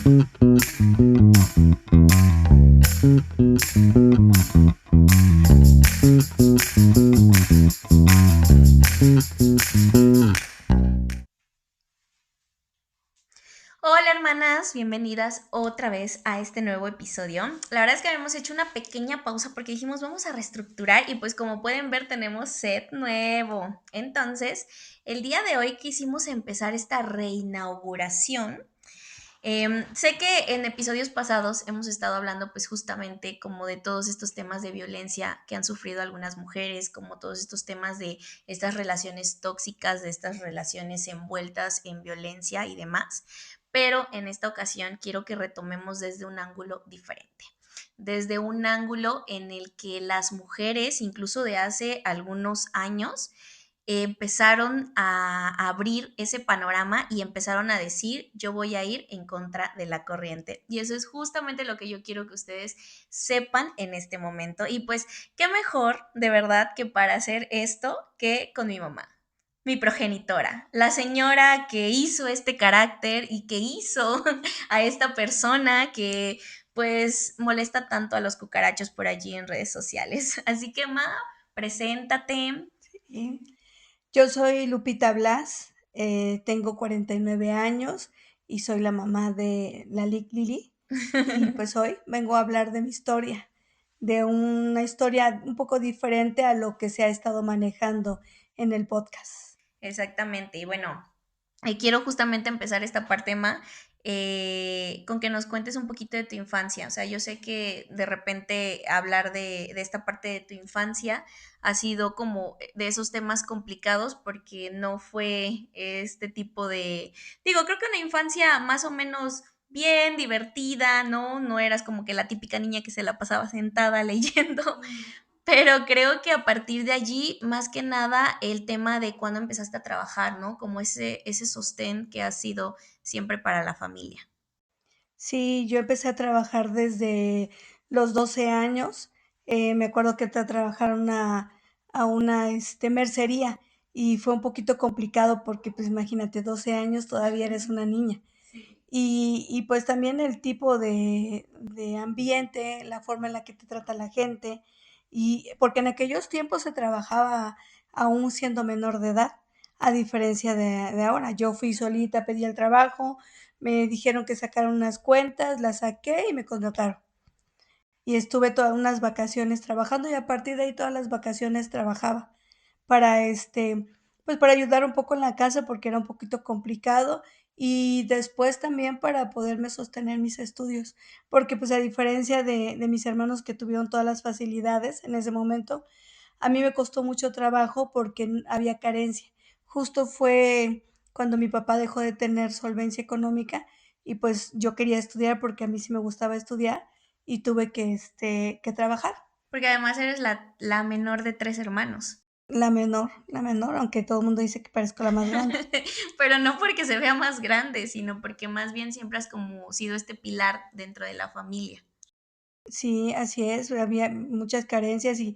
Hola hermanas, bienvenidas otra vez a este nuevo episodio. La verdad es que habíamos hecho una pequeña pausa porque dijimos vamos a reestructurar y pues como pueden ver tenemos set nuevo. Entonces, el día de hoy quisimos empezar esta reinauguración. Sé que en episodios pasados hemos estado hablando pues justamente como de todos estos temas de violencia que han sufrido algunas mujeres, como todos estos temas de estas relaciones tóxicas, de estas relaciones envueltas en violencia y demás, pero en esta ocasión quiero que retomemos desde un ángulo diferente, desde un ángulo en el que las mujeres, incluso de hace algunos años, empezaron a abrir ese panorama y empezaron a decir, yo voy a ir en contra de la corriente. Y eso es justamente lo que yo quiero que ustedes sepan en este momento. Y pues, qué mejor, de verdad, que para hacer esto que con mi mamá, mi progenitora, la señora que hizo este carácter y que hizo a esta persona que pues molesta tanto a los cucarachos por allí en redes sociales. Así que, Ma, preséntate. Sí. Yo soy Lupita Blas, tengo 49 años y soy la mamá de Lili. Y pues hoy vengo a hablar de mi historia, de una historia un poco diferente a lo que se ha estado manejando en el podcast. Exactamente. Y bueno, quiero justamente empezar esta parte, Ma, con que nos cuentes un poquito de tu infancia. O sea, yo sé que de repente hablar de esta parte de tu infancia ha sido como de esos temas complicados porque no fue este tipo de, digo, creo que una infancia más o menos bien divertida, ¿no? No eras como que la típica niña que se la pasaba sentada leyendo, pero creo que a partir de allí, más que nada, el tema de cuándo empezaste a trabajar, ¿no? Como ese sostén que ha sido siempre para la familia. Sí, yo empecé a trabajar desde los 12 años. Me acuerdo que entré a trabajar a una mercería y fue un poquito complicado porque, pues imagínate, 12 años todavía eres una niña. Y pues también el tipo de ambiente, la forma en la que te trata la gente, y porque en aquellos tiempos se trabajaba aún siendo menor de edad, a diferencia de ahora. Yo fui solita, pedí el trabajo, me dijeron que sacaron unas cuentas, las saqué y me contrataron. Y estuve todas unas vacaciones trabajando y a partir de ahí todas las vacaciones trabajaba para pues para ayudar un poco en la casa porque era un poquito complicado y después también para poderme sostener mis estudios, porque pues a diferencia de mis hermanos que tuvieron todas las facilidades en ese momento, a mí me costó mucho trabajo porque había carencia. Justo fue cuando mi papá dejó de tener solvencia económica y pues yo quería estudiar porque a mí sí me gustaba estudiar y tuve que trabajar. Porque además eres la menor de tres hermanos. La menor, aunque todo el mundo dice que parezco la más grande. Pero no porque se vea más grande, sino porque más bien siempre has como sido este pilar dentro de la familia. Sí, así es, había muchas carencias y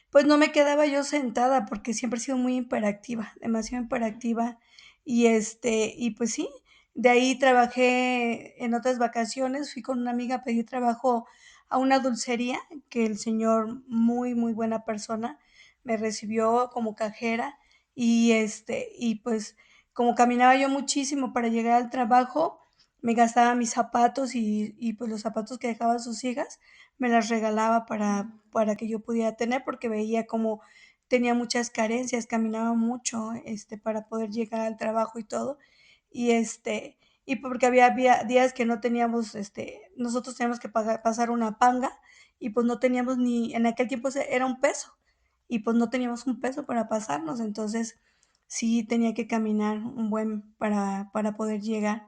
pues no me quedaba yo sentada porque siempre he sido muy hiperactiva, demasiado hiperactiva y pues sí, de ahí trabajé en otras vacaciones, fui con una amiga a pedir trabajo a una dulcería que el señor, muy, muy buena persona, me recibió como cajera y pues como caminaba yo muchísimo para llegar al trabajo, me gastaba mis zapatos y pues los zapatos que dejaban sus hijas me las regalaba para que yo pudiera tener, porque veía como tenía muchas carencias, caminaba mucho, para poder llegar al trabajo y todo. Y porque había días que no teníamos, nosotros teníamos que pasar una panga y pues no teníamos ni, en aquel tiempo era un peso y pues no teníamos un peso para pasarnos, entonces sí tenía que caminar un buen para poder llegar.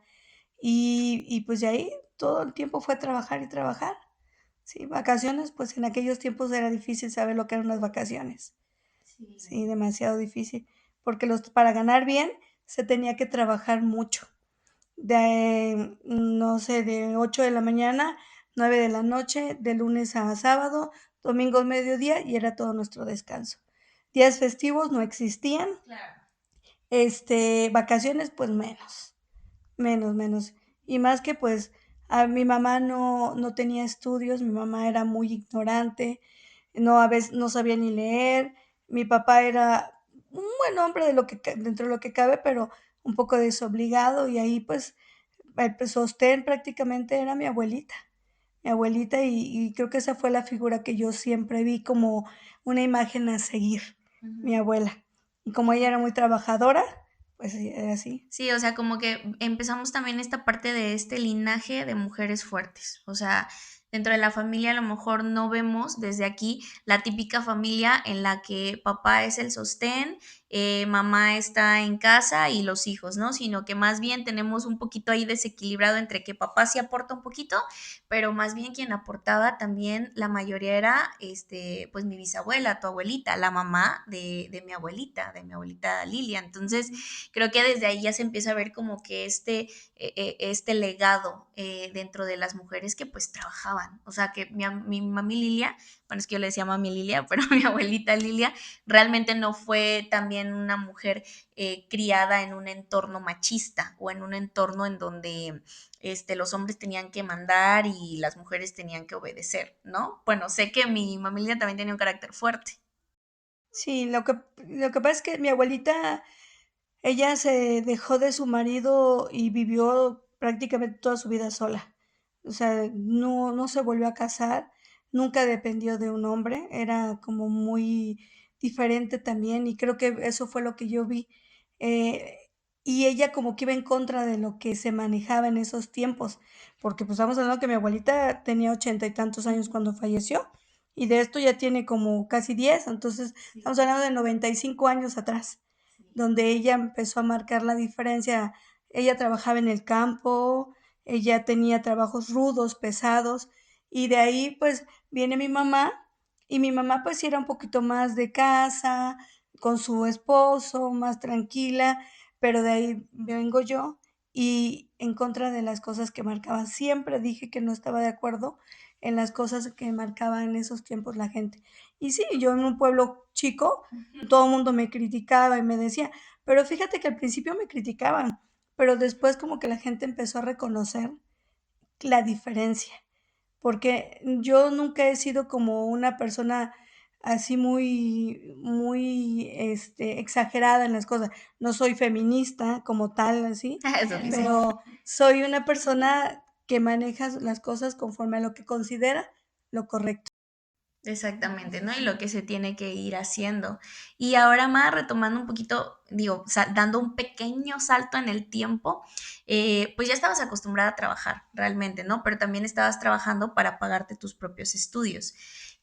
Y pues de ahí todo el tiempo fue trabajar y trabajar. Sí, vacaciones, pues en aquellos tiempos era difícil saber lo que eran las vacaciones. Sí, demasiado difícil, porque para ganar bien se tenía que trabajar mucho. No sé, de 8 de la mañana, 9 de la noche, de lunes a sábado, domingos mediodía y era todo nuestro descanso. Días festivos no existían, vacaciones pues menos, menos. Y más que pues Mi mamá no tenía estudios, mi mamá era muy ignorante, no, a veces no sabía ni leer. Mi papá era un buen hombre de lo que dentro de lo que cabe, pero un poco desobligado, y ahí, pues, el sostén prácticamente era mi abuelita, y creo que esa fue la figura que yo siempre vi como una imagen a seguir, mi Ujú. abuela. Y como ella era muy trabajadora, pues sí, era así. Sí, o sea, como que empezamos también esta parte de este linaje de mujeres fuertes. O sea, dentro de la familia a lo mejor no vemos desde aquí la típica familia en la que papá es el sostén, mamá está en casa y los hijos, ¿no? Sino que más bien tenemos un poquito ahí desequilibrado entre que papá sí aporta un poquito, pero más bien quien aportaba también la mayoría era, pues mi bisabuela, tu abuelita, la mamá de mi abuelita Lilia. Entonces, creo que desde ahí ya se empieza a ver como que este legado dentro de las mujeres que pues trabajaban. O sea, que mi mami Lilia, bueno, es que yo le decía mami Lilia, pero mi abuelita Lilia realmente no fue también una mujer criada en un entorno machista o en un entorno en donde los hombres tenían que mandar y las mujeres tenían que obedecer, ¿no? Bueno, sé que mi mami Lilia también tenía un carácter fuerte. Sí, lo que pasa es que mi abuelita, ella se dejó de su marido y vivió prácticamente toda su vida sola. O sea, no se volvió a casar, nunca dependió de un hombre, era como muy diferente también, y creo que eso fue lo que yo vi. Eh, y ella como que iba en contra de lo que se manejaba en esos tiempos, porque, pues, estamos hablando que mi abuelita tenía 80 y tantos años cuando falleció, y de esto ya tiene como casi 10. Entonces Sí, estamos hablando de 95 años atrás, sí. donde ella empezó a marcar la diferencia. Ella trabajaba en el campo, ella tenía trabajos rudos, pesados, y de ahí, pues, viene mi mamá, y mi mamá, pues, sí era un poquito más de casa, con su esposo, más tranquila, pero de ahí vengo yo, y en contra de las cosas que marcaban. Siempre dije que no estaba de acuerdo en las cosas que marcaba en esos tiempos la gente. Y sí, yo en un pueblo chico, todo el mundo me criticaba y me decía, pero fíjate que al principio me criticaban, pero después como que la gente empezó a reconocer la diferencia, porque yo nunca he sido como una persona así muy exagerada en las cosas. No soy feminista como tal, así, Eso dice. pero soy una persona que maneja las cosas conforme a lo que considera lo correcto. Exactamente, ¿no? Y lo que se tiene que ir haciendo. Y ahora más retomando un poquito, digo, dando un pequeño salto en el tiempo, pues ya estabas acostumbrada a trabajar realmente, ¿no? Pero también estabas trabajando para pagarte tus propios estudios.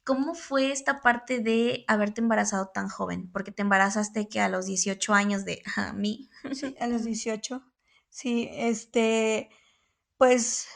¿Cómo fue esta parte de haberte embarazado tan joven? Porque te embarazaste que a los 18 años de mí. Sí, a los 18. Sí, pues,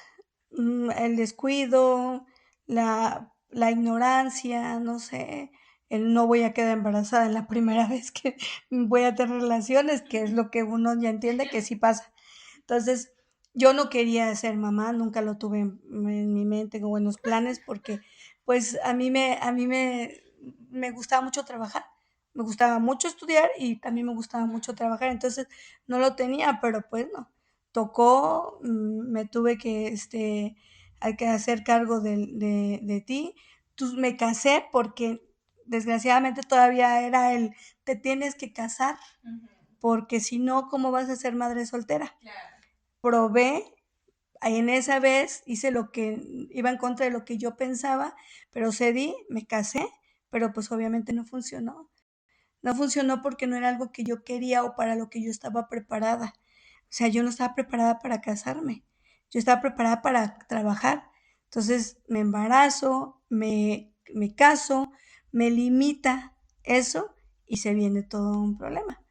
el descuido, la ignorancia, no sé, el no voy a quedar embarazada en la primera vez que voy a tener relaciones, que es lo que uno ya entiende que sí pasa. Entonces, yo no quería ser mamá, nunca lo tuve en mi mente o en los planes, porque, pues, a mí me gustaba mucho trabajar, me gustaba mucho estudiar y también me gustaba mucho trabajar. Entonces, no lo tenía, pero, pues, no, tocó, me tuve que, hay que hacer cargo de ti. Entonces, me casé porque, desgraciadamente, todavía era el: "Te tienes que casar, Ujú, porque si no, ¿cómo vas a ser madre soltera?". claro. Probé, en esa vez hice lo que iba en contra de lo que yo pensaba, pero cedí, me casé, pero, pues, obviamente no funcionó. No funcionó porque no era algo que yo quería o para lo que yo estaba preparada. O sea, yo no estaba preparada para casarme, yo estaba preparada para trabajar. Entonces, me embarazo, me caso, me limita eso, y se viene todo un problema,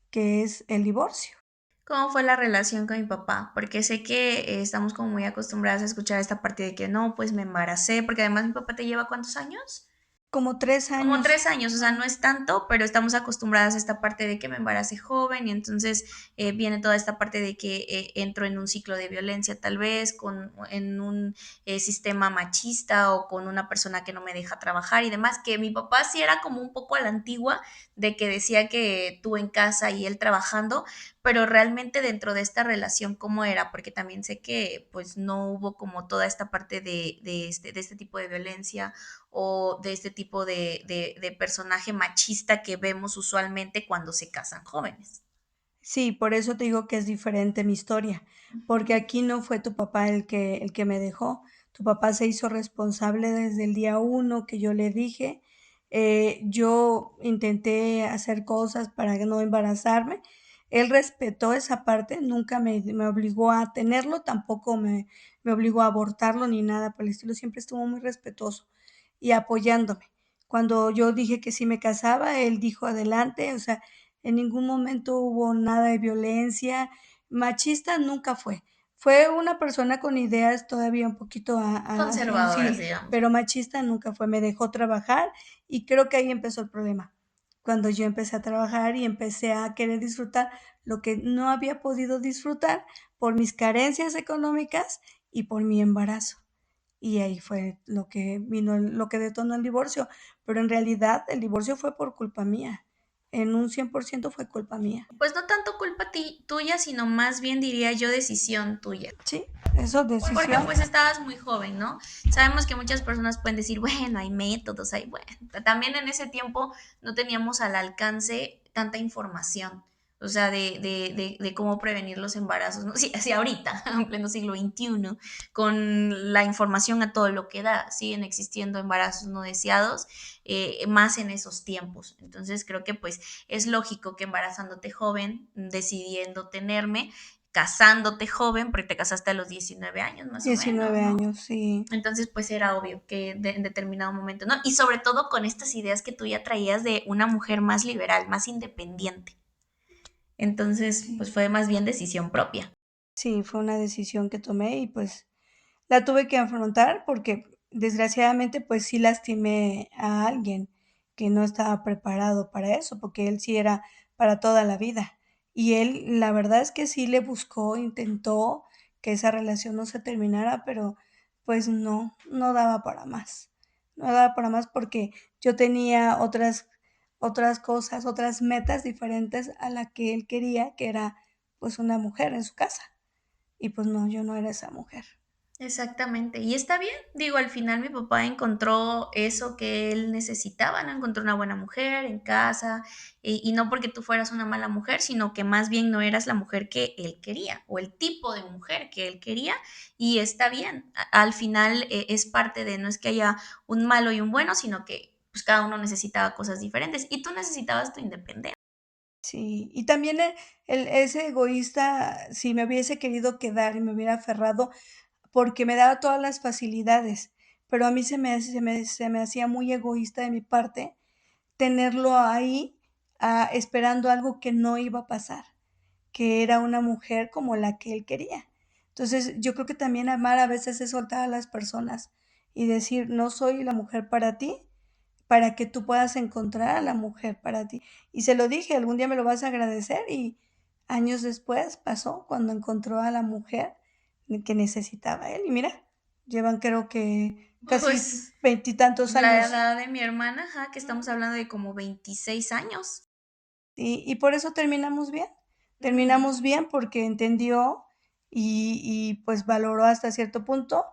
que es el divorcio. ¿Cómo fue la relación con mi papá? Porque sé que estamos como muy acostumbradas a escuchar esta parte de que no, pues me embaracé, porque además mi papá te lleva ¿cuántos años? como 3 Como años. 3 años, o sea, no es tanto, pero estamos acostumbradas a esta parte de que me embaracé joven y entonces viene toda esta parte de que entro en un ciclo de violencia tal vez, en un sistema machista o con una persona que no me deja trabajar y demás, que mi papá sí era como un poco a la antigua, de que decía que tú en casa y él trabajando, pero realmente dentro de esta relación, ¿cómo era? Porque también sé que pues no hubo como toda esta parte de este tipo de violencia o de este tipo de personaje machista que vemos usualmente cuando se casan jóvenes. Sí, por eso te digo que es diferente mi historia, porque Ujú. aquí no fue tu papá el que me dejó. Tu papá se hizo responsable desde el día uno que yo le dije. Yo intenté hacer cosas para no embarazarme. Él respetó esa parte, nunca me obligó a tenerlo, tampoco me obligó a abortarlo ni nada por el estilo. Siempre estuvo muy respetuoso y apoyándome. Cuando yo dije que si me casaba, él dijo adelante, o sea, en ningún momento hubo nada de violencia, machista nunca fue. Fue una persona con ideas todavía un poquito así, Conservadoras, sí, digamos. pero machista nunca fue. Me dejó trabajar y creo que ahí empezó el problema. Cuando yo empecé a trabajar y empecé a querer disfrutar lo que no había podido disfrutar por mis carencias económicas y por mi embarazo. Y ahí fue lo que vino, lo que detonó el divorcio. Pero en realidad el divorcio fue por culpa mía. En un 100% fue culpa mía. Pues no tanto culpa tuya, sino más bien diría yo decisión tuya. Sí, eso Porque decisión. pues estabas muy joven, ¿no? Sabemos que muchas personas pueden decir, bueno, hay métodos, hay, bueno, también en ese tiempo no teníamos al alcance tanta información, o sea, de cómo prevenir los embarazos, ¿no? Sí, así ahorita, en pleno siglo XXI, con la información a todo lo que da, siguen existiendo embarazos no deseados, más en esos tiempos. Entonces creo que pues es lógico que embarazándote joven, decidiendo tenerme, casándote joven, porque te casaste a los 19 años más o menos, 19 ¿no? años, sí. Entonces, pues era obvio que en determinado momento, ¿no? Y sobre todo con estas ideas que tú ya traías de una mujer más liberal, más independiente. Entonces, Sí, pues fue más bien decisión propia. sí, fue una decisión que tomé y pues la tuve que afrontar porque desgraciadamente pues sí lastimé a alguien que no estaba preparado para eso, porque él sí era para toda la vida. Y él, la verdad es que sí le buscó, intentó que esa relación no se terminara, pero pues no, no daba para más. No daba para más porque yo tenía otras cosas, otras metas diferentes a la que él quería, que era pues una mujer en su casa. Y pues no, yo no era esa mujer. Exactamente. Y está bien. Digo, al final mi papá encontró eso que él necesitaba, ¿no? Encontró una buena mujer en casa y no porque tú fueras una mala mujer, sino que más bien no eras la mujer que él quería o el tipo de mujer que él quería y está bien. Al final es parte de, no es que haya un malo y un bueno, sino que pues cada uno necesitaba cosas diferentes y tú necesitabas tu independencia. Sí, y también ese egoísta, si me hubiese querido quedar y me hubiera aferrado, porque me daba todas las facilidades, pero a mí se me hacía muy egoísta de mi parte tenerlo ahí, esperando algo que no iba a pasar, que era una mujer como la que él quería. Entonces, yo creo que también amar a veces es soltar a las personas y decir: "No soy la mujer para ti", para que tú puedas encontrar a la mujer para ti. Y se lo dije: "Algún día me lo vas a agradecer", y años después pasó cuando encontró a la mujer que necesitaba él. Y mira, llevan creo que casi Pues veintitantos la años. edad de mi hermana, ajá, que estamos hablando de como 26 años. Y por eso terminamos bien. Ujú. Terminamos bien porque entendió y, pues, valoró hasta cierto punto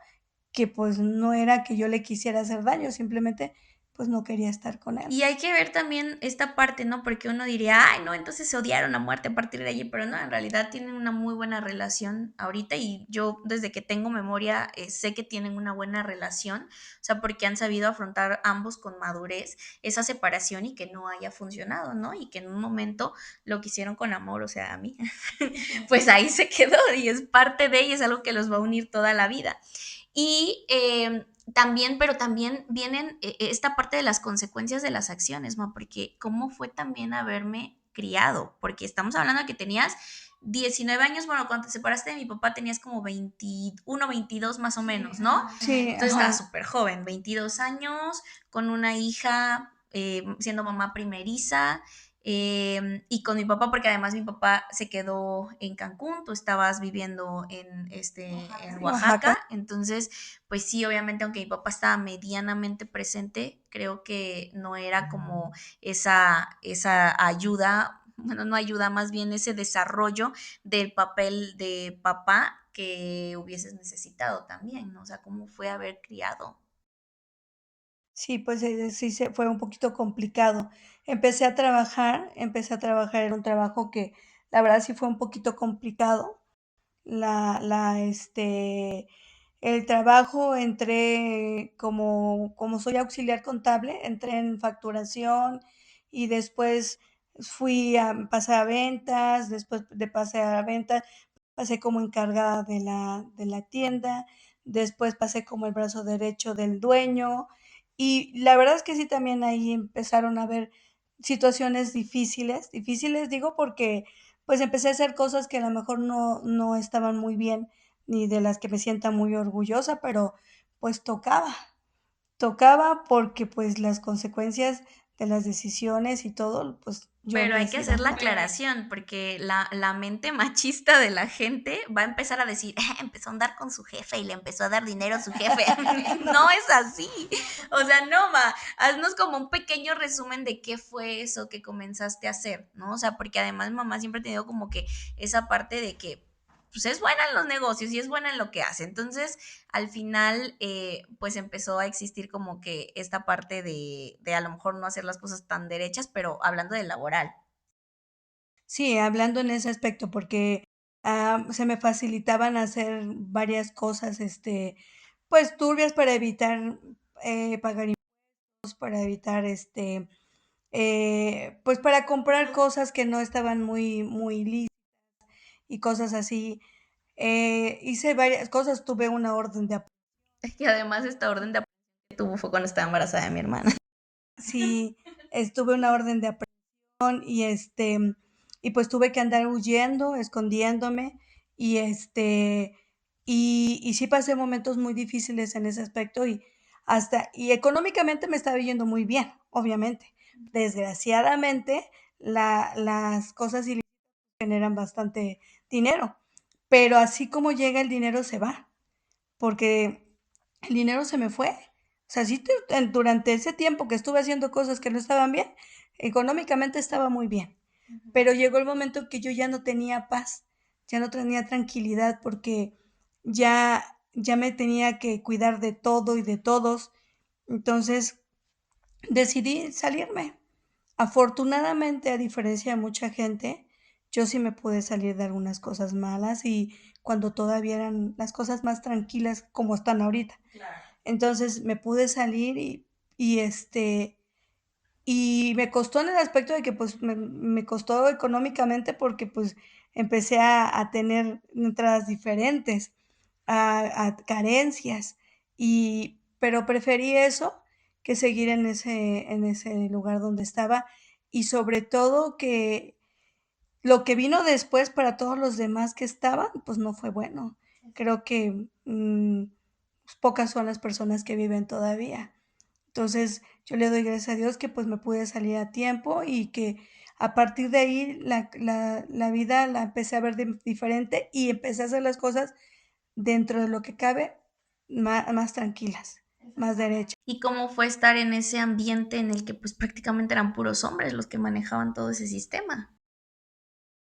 que, pues, no era que yo le quisiera hacer daño, simplemente, pues, no quería estar con él. Y hay que ver también esta parte, ¿no? Porque uno diría, ay, no, entonces se odiaron a muerte a partir de allí, pero no, en realidad tienen una muy buena relación ahorita y yo desde que tengo memoria sé que tienen una buena relación, o sea, porque han sabido afrontar ambos con madurez esa separación y que no haya funcionado, ¿no? Y que en un momento lo quisieron con amor, o sea, a mí, pues ahí se quedó y es parte de ella, es algo que los va a unir toda la vida. Y también, pero también vienen esta parte de las consecuencias de las acciones, ¿no? Porque cómo fue también haberme criado, porque estamos hablando de que tenías 19 años, bueno, cuando te separaste de mi papá tenías como 21, 22 más o menos, ¿no? Sí, Entonces estabas ajá. súper joven, 22 años, con una hija, siendo mamá primeriza, y con mi papá, porque además mi papá se quedó en Cancún, tú estabas viviendo en Oaxaca. Oaxaca, entonces, pues sí, obviamente, aunque mi papá estaba medianamente presente, creo que no era como esa ayuda, bueno, no ayuda, más bien ese desarrollo del papel de papá que hubieses necesitado también, ¿no? O sea, cómo fue haber criado. Sí, pues, sí se fue un poquito complicado. Empecé a trabajar en un trabajo que la verdad sí fue un poquito complicado. El trabajo entré como soy auxiliar contable, entré en facturación y después pasé a ventas, después de pasar a ventas pasé como encargada de la tienda, después pasé como el brazo derecho del dueño y la verdad es que sí, también ahí empezaron a haber situaciones difíciles, difíciles digo porque pues empecé a hacer cosas que a lo mejor no estaban muy bien, ni de las que me sienta muy orgullosa, pero pues tocaba porque pues las consecuencias de las decisiones y todo, pues yo Pero hay que las hacer iba. la aclaración, porque la mente machista de la gente va a empezar a decir, empezó a andar con su jefe y le empezó a dar dinero a su jefe. No No. es así. O sea, no, ma, haznos como un pequeño resumen de qué fue eso que comenzaste a hacer, ¿no? O sea, porque además mi mamá siempre ha tenido como que esa parte de que pues es buena en los negocios y es buena en lo que hace. Entonces, al final, pues empezó a existir como que esta parte de a lo mejor no hacer las cosas tan derechas, pero hablando de laboral. Sí, hablando en ese aspecto, porque, se me facilitaban hacer varias cosas, pues, turbias para evitar, pagar impuestos, para evitar, pues, para comprar cosas que no estaban muy y cosas así. Hice varias cosas, tuve una orden de Y además esta orden de aprehensión que tuvo fue cuando estaba embarazada de mi hermana. sí, tuve una orden de y, y pues tuve que andar huyendo, escondiéndome y, y sí pasé momentos muy difíciles en ese aspecto y económicamente me estaba yendo muy bien, obviamente. Desgraciadamente, las cosas ilícitas generan bastante dinero, pero así como llega el dinero se va, porque el dinero se me fue. O sea, sí, durante ese tiempo que estuve haciendo cosas que no estaban bien, económicamente estaba muy bien. Pero llegó el momento en que yo ya no tenía paz, ya no tenía tranquilidad porque ya me tenía que cuidar de todo y de todos. Entonces decidí salirme. Afortunadamente, a diferencia de mucha gente, yo sí me pude salir de algunas cosas malas y cuando todavía eran las cosas más tranquilas como están ahorita. Entonces me pude salir y me costó en el aspecto de que, pues, me costó económicamente porque, pues, empecé a tener entradas diferentes, a carencias, pero preferí eso que seguir en ese lugar donde estaba, y sobre todo que lo que vino después para todos los demás que estaban, pues, no fue bueno. Creo que, pues, pocas son las personas que viven todavía. Entonces, yo le doy gracias a Dios que, pues, me pude salir a tiempo y que a partir de ahí la vida la empecé a ver diferente y empecé a hacer las cosas dentro de lo que cabe más tranquilas, más derechas. ¿Y cómo fue estar en ese ambiente en el que pues prácticamente eran puros hombres los que manejaban todo ese sistema?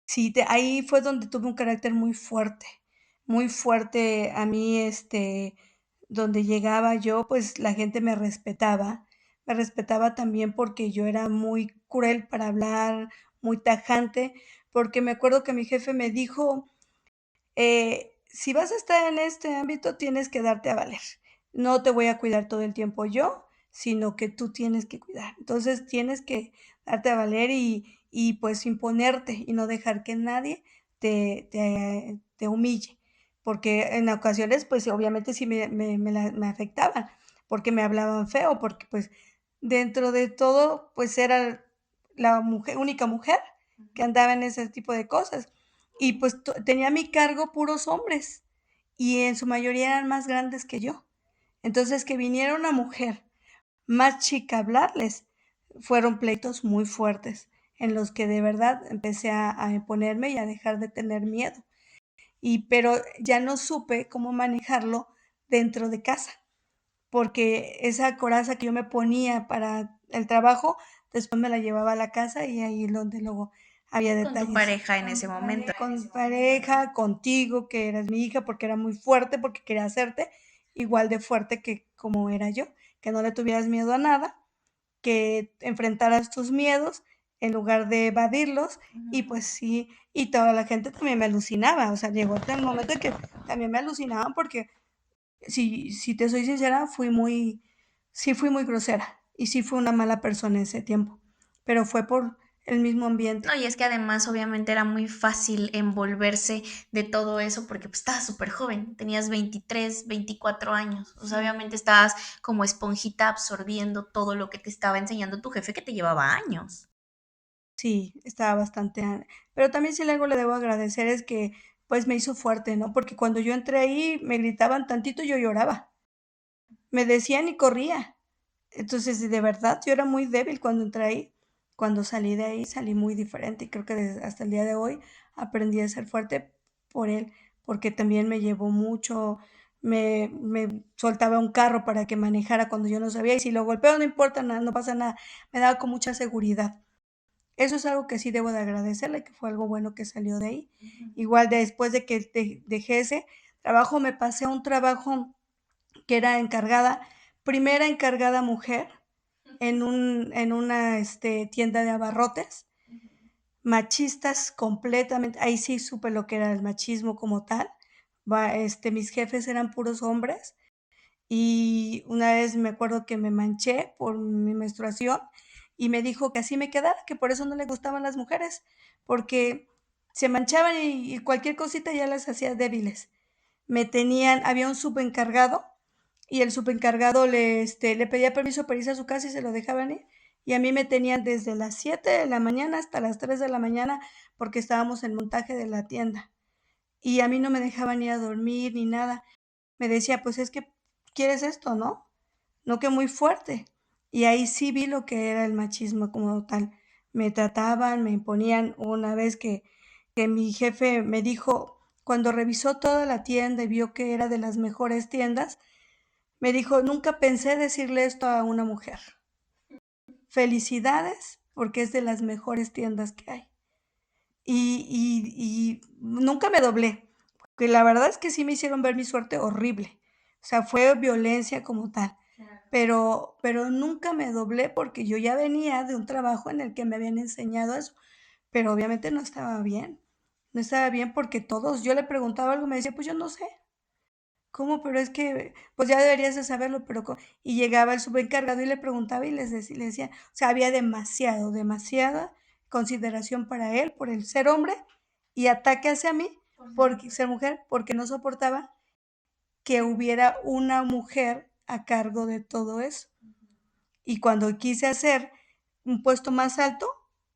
Sí, ahí fue donde tuve un carácter muy fuerte, muy fuerte. A mí, donde llegaba yo, pues la gente me respetaba también porque yo era muy cruel para hablar, muy tajante, porque me acuerdo que mi jefe me dijo, si vas a estar en este ámbito, tienes que darte a valer. No te voy a cuidar todo el tiempo yo, sino que tú tienes que cuidar. Entonces tienes que darte a valer y pues imponerte y no dejar que nadie te humille. Porque en ocasiones, pues obviamente sí me afectaban, porque me hablaban feo, porque pues dentro de todo, pues era la única mujer que andaba en ese tipo de cosas. y pues tenía a mi cargo puros hombres y en su mayoría eran más grandes que yo. Entonces, que viniera una mujer más chica a hablarles, fueron pleitos muy fuertes en los que de verdad empecé a imponerme y a dejar de tener miedo. Pero ya no supe cómo manejarlo dentro de casa, porque esa coraza que yo me ponía para el trabajo, después me la llevaba a la casa y ahí es donde luego había Con tu detalles. pareja en ese momento. Con pareja, contigo, que eras mi hija, porque era muy fuerte, porque quería hacerte igual de fuerte que como era yo, que no le tuvieras miedo a nada, que enfrentaras tus miedos en lugar de evadirlos y pues sí, y toda la gente también me alucinaba, o sea, llegó hasta el momento en que también me alucinaban porque si te soy sincera, sí fui muy grosera y sí fui una mala persona en ese tiempo, pero fue por el mismo No, ambiente. y es que además obviamente era muy fácil envolverse de todo eso porque pues estabas súper joven, tenías 23, 24 años, o sea, obviamente estabas como esponjita absorbiendo todo lo que te estaba enseñando tu jefe que te llevaba años. Sí, estaba bastante, pero también si algo le debo agradecer es que pues me hizo fuerte, ¿no? Porque cuando yo entré ahí me gritaban tantito y yo lloraba, me decían y corría. Entonces, de verdad, yo era muy débil cuando entré ahí. Cuando salí de ahí, salí muy diferente y creo que hasta el día de hoy aprendí a ser fuerte por él, porque también me llevó mucho, me soltaba un carro para que manejara cuando yo no sabía y si lo golpeo no importa nada, no pasa nada, me daba con mucha seguridad. Eso es algo que sí debo de agradecerle, que fue algo bueno que salió de ahí. Igual después de que dejé ese trabajo, me pasé a un trabajo que era primera encargada mujer en una tienda de abarrotes, machistas completamente, ahí sí supe lo que era el machismo como tal. Mis jefes eran puros hombres y una vez me acuerdo que me manché por mi menstruación y me dijo que así me quedara, que por eso no le gustaban las mujeres, porque se manchaban y cualquier cosita ya las hacía débiles. Había un subencargado y el subencargado le pedía permiso para irse a su casa y se lo dejaban ir. Y a mí me tenían desde las 7 de la mañana hasta las 3 de la mañana porque estábamos en montaje de la tienda. Y a mí no me dejaban ir a dormir ni nada. Me decía, pues es que quieres esto, ¿no? No que muy fuerte. Y ahí sí vi lo que era el machismo como tal. Me trataban, me imponían una vez que mi jefe me dijo, cuando revisó toda la tienda y vio que era de las mejores tiendas, me dijo, nunca pensé decirle esto a una mujer. Felicidades porque es de las mejores tiendas que hay. Y nunca me doblé, porque la verdad es que sí me hicieron ver mi suerte horrible. O sea, fue violencia como tal. Pero nunca me doblé porque yo ya venía de un trabajo en el que me habían enseñado eso. Pero obviamente no estaba bien. No estaba bien porque todos, yo le preguntaba algo, me decía, pues yo no sé. ¿Cómo? Pero es que, pues ya deberías de saberlo, pero y llegaba el subencargado y le preguntaba y le decía, o sea, había demasiada consideración para él por el ser hombre y ataque hacia mí por ser mujer, porque no soportaba que hubiera una mujer a cargo de todo eso. Y cuando quise hacer un puesto más alto,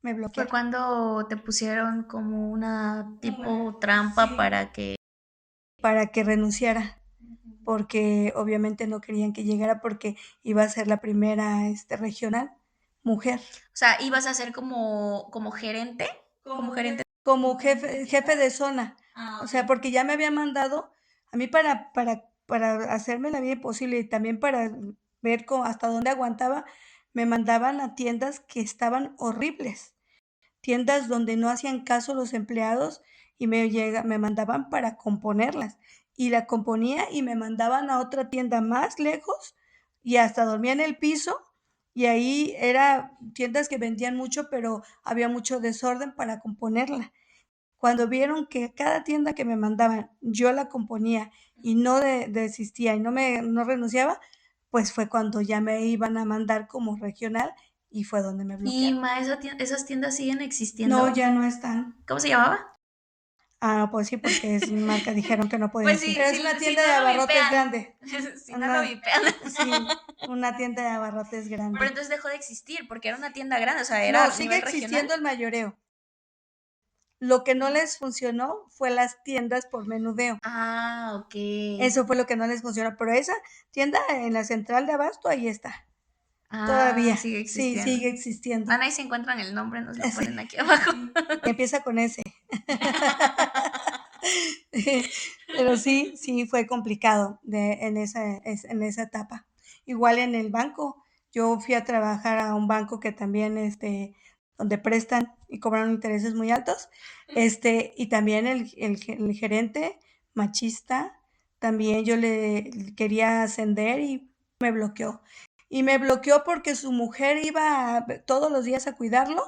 me Fue bloquearon. cuando te pusieron como una tipo trampa Sí, para que, para que renunciara, porque obviamente no querían que llegara porque iba a ser la primera regional mujer. o sea, ibas a ser como gerente, como gerente. Como jefe de zona. Ah, O ok. sea, porque ya me había mandado a mí para hacerme la vida imposible y también para ver hasta dónde aguantaba, me mandaban a tiendas que estaban horribles, tiendas donde no hacían caso los empleados y me mandaban para componerlas. Y la componía y me mandaban a otra tienda más lejos y hasta dormía en el piso y ahí era tiendas que vendían mucho, pero había mucho desorden para componerla. Cuando vieron que cada tienda que me mandaban yo la componía y no desistía y no renunciaba, pues fue cuando ya me iban a mandar como regional y fue donde me Y bloquearon. esas tiendas siguen No, existiendo. ya no están. ¿Cómo se llamaba? Ah, no, pues sí, porque es marca, dijeron que no podía Pues decir. sí, Pero es sí, una sí, tienda no de lo abarrotes vipean. grande. Si no lo Una, vipean. sí, una tienda de abarrotes Pero grande. entonces dejó de existir porque era una tienda grande, o sea, era No, a sigue nivel regional. existiendo el mayoreo. Lo que no les funcionó fue las tiendas por menudeo. Ah, ok. Eso fue lo que no les funcionó, pero esa tienda en la central de Abasto, ahí está. Ah, Todavía, sigue sí, existiendo. sigue existiendo. Van ahí si encuentran el nombre, nos lo Sí, ponen aquí abajo. empieza con ese. Pero sí, sí fue complicado en esa etapa. Igual en el banco, yo fui a trabajar a un banco que también, donde prestan y cobran intereses muy altos, y también el gerente machista, también yo le quería ascender y me bloqueó. Y me bloqueó porque su mujer iba todos los días a cuidarlo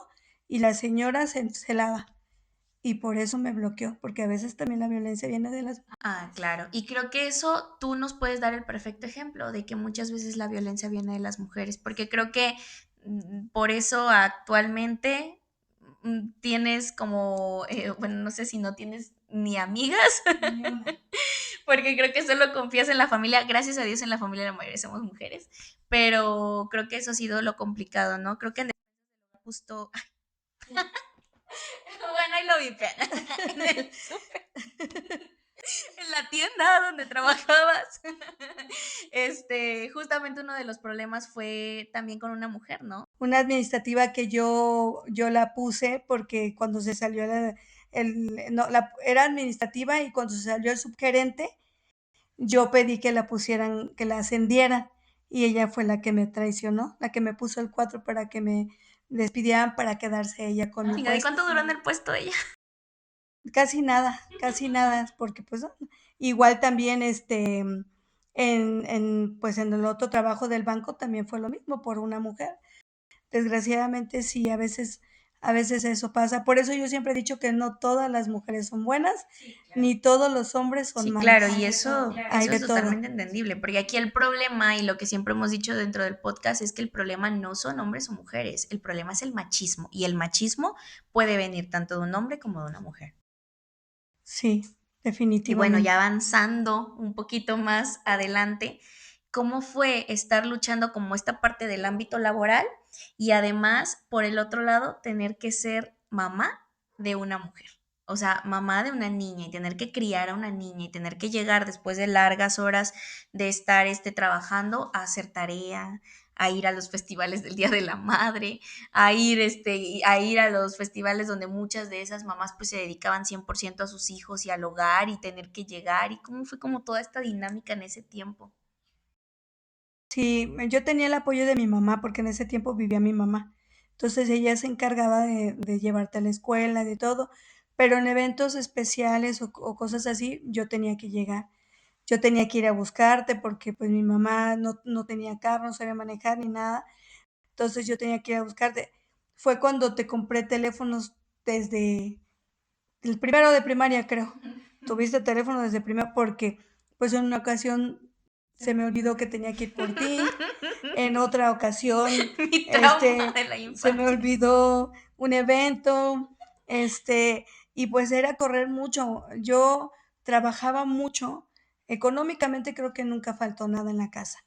y la señora se encelaba. Y por eso me bloqueó, porque a veces también la violencia viene de las... Ah, claro. Y creo que eso tú nos puedes dar el perfecto ejemplo de que muchas veces la violencia viene de las mujeres, porque creo que por eso actualmente tienes como, bueno, no sé si no tienes ni amigas, Ni una. porque creo que solo confías en la familia. Gracias a Dios en la familia la mayoría somos mujeres, pero creo que eso ha sido lo complicado, ¿no? Creo que justo, bueno, ahí lo vi, en el súper. En la tienda donde trabajabas. Justamente uno de los problemas fue también con una mujer, ¿no? Una administrativa que yo la puse porque cuando se salió no, era administrativa y cuando se salió el subgerente, yo pedí que la pusieran, que la ascendieran y ella fue la que me traicionó, la que me puso el 4 para que me despidieran para quedarse ella con mi Chinga, ¿y puesto. cuánto duró en el puesto ella? Casi nada, porque pues no. Igual también pues en el otro trabajo del banco también fue lo mismo por una mujer. Desgraciadamente sí, a veces eso pasa. Por eso yo siempre he dicho que no todas las mujeres son buenas, ni todos los hombres son Sí, malos. claro, y eso, Hay eso de es todo. totalmente entendible, porque aquí el problema, y lo que siempre hemos dicho dentro del podcast, es que el problema no son hombres o mujeres, el problema es el machismo, y el machismo puede venir tanto de un hombre como de una mujer. Sí, Y bueno, ya definitivamente. avanzando un poquito más adelante, ¿cómo fue estar luchando como esta parte del ámbito laboral y además, por el otro lado, tener que ser mamá de una mujer? O sea, mamá de una niña y tener que criar a una niña y tener que llegar después de largas horas de estar trabajando a hacer tarea, a ir a los festivales del Día de la Madre, a ir a los festivales donde muchas de esas mamás pues se dedicaban 100% a sus hijos y al hogar y tener que llegar y cómo fue como toda esta dinámica en ese tiempo. Sí, yo tenía el apoyo de mi mamá porque en ese tiempo vivía mi mamá. Entonces ella se encargaba de llevarte a la escuela, de todo, pero en eventos especiales o cosas así, yo tenía que llegar. Yo tenía que ir a buscarte porque pues mi mamá no tenía carro, no sabía manejar ni nada. Entonces yo tenía que ir a buscarte. Fue cuando te compré teléfonos desde el primero de primaria, creo. Tuviste teléfono desde primaria porque pues en una ocasión se me olvidó que tenía que ir por ti. En otra ocasión, Mi trauma de la se me infancia. olvidó un evento, y pues era correr mucho. Yo trabajaba mucho. Económicamente creo que nunca faltó nada en la casa.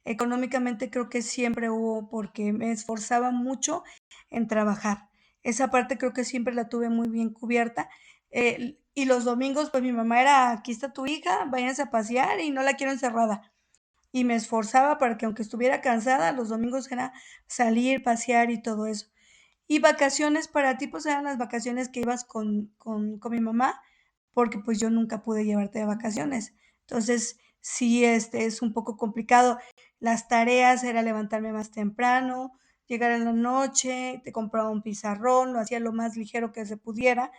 Económicamente creo que siempre hubo porque me esforzaba mucho en trabajar. Esa parte creo que siempre la tuve muy bien cubierta. Y los domingos, pues mi mamá era, aquí está tu hija, váyanse a pasear y no la quiero encerrada y me esforzaba para que aunque estuviera cansada, los domingos era salir, pasear y todo eso. Y vacaciones para ti, pues eran las vacaciones que ibas con mi mamá, porque pues yo nunca pude llevarte de vacaciones. Entonces, sí, es un poco complicado. Las tareas era levantarme más temprano, llegar en la noche, te compraba un pizarrón, lo hacía lo más ligero que se pudiera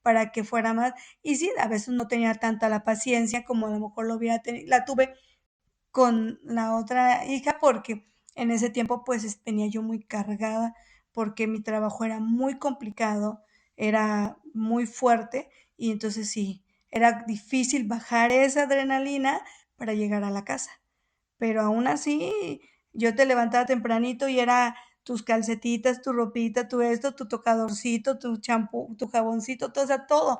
para que fuera más. Y sí, a veces no tenía tanta la paciencia como a lo mejor lo hubiera tenido, la tuve con la otra hija porque en ese tiempo pues tenía yo muy cargada porque mi trabajo era muy complicado, era muy fuerte y entonces sí, era difícil bajar esa adrenalina para llegar a la casa. Pero aún así, yo te levantaba tempranito y era tus calcetitas, tu ropita, tu esto, tu tocadorcito, tu champú, tu jaboncito, todo, o sea, todo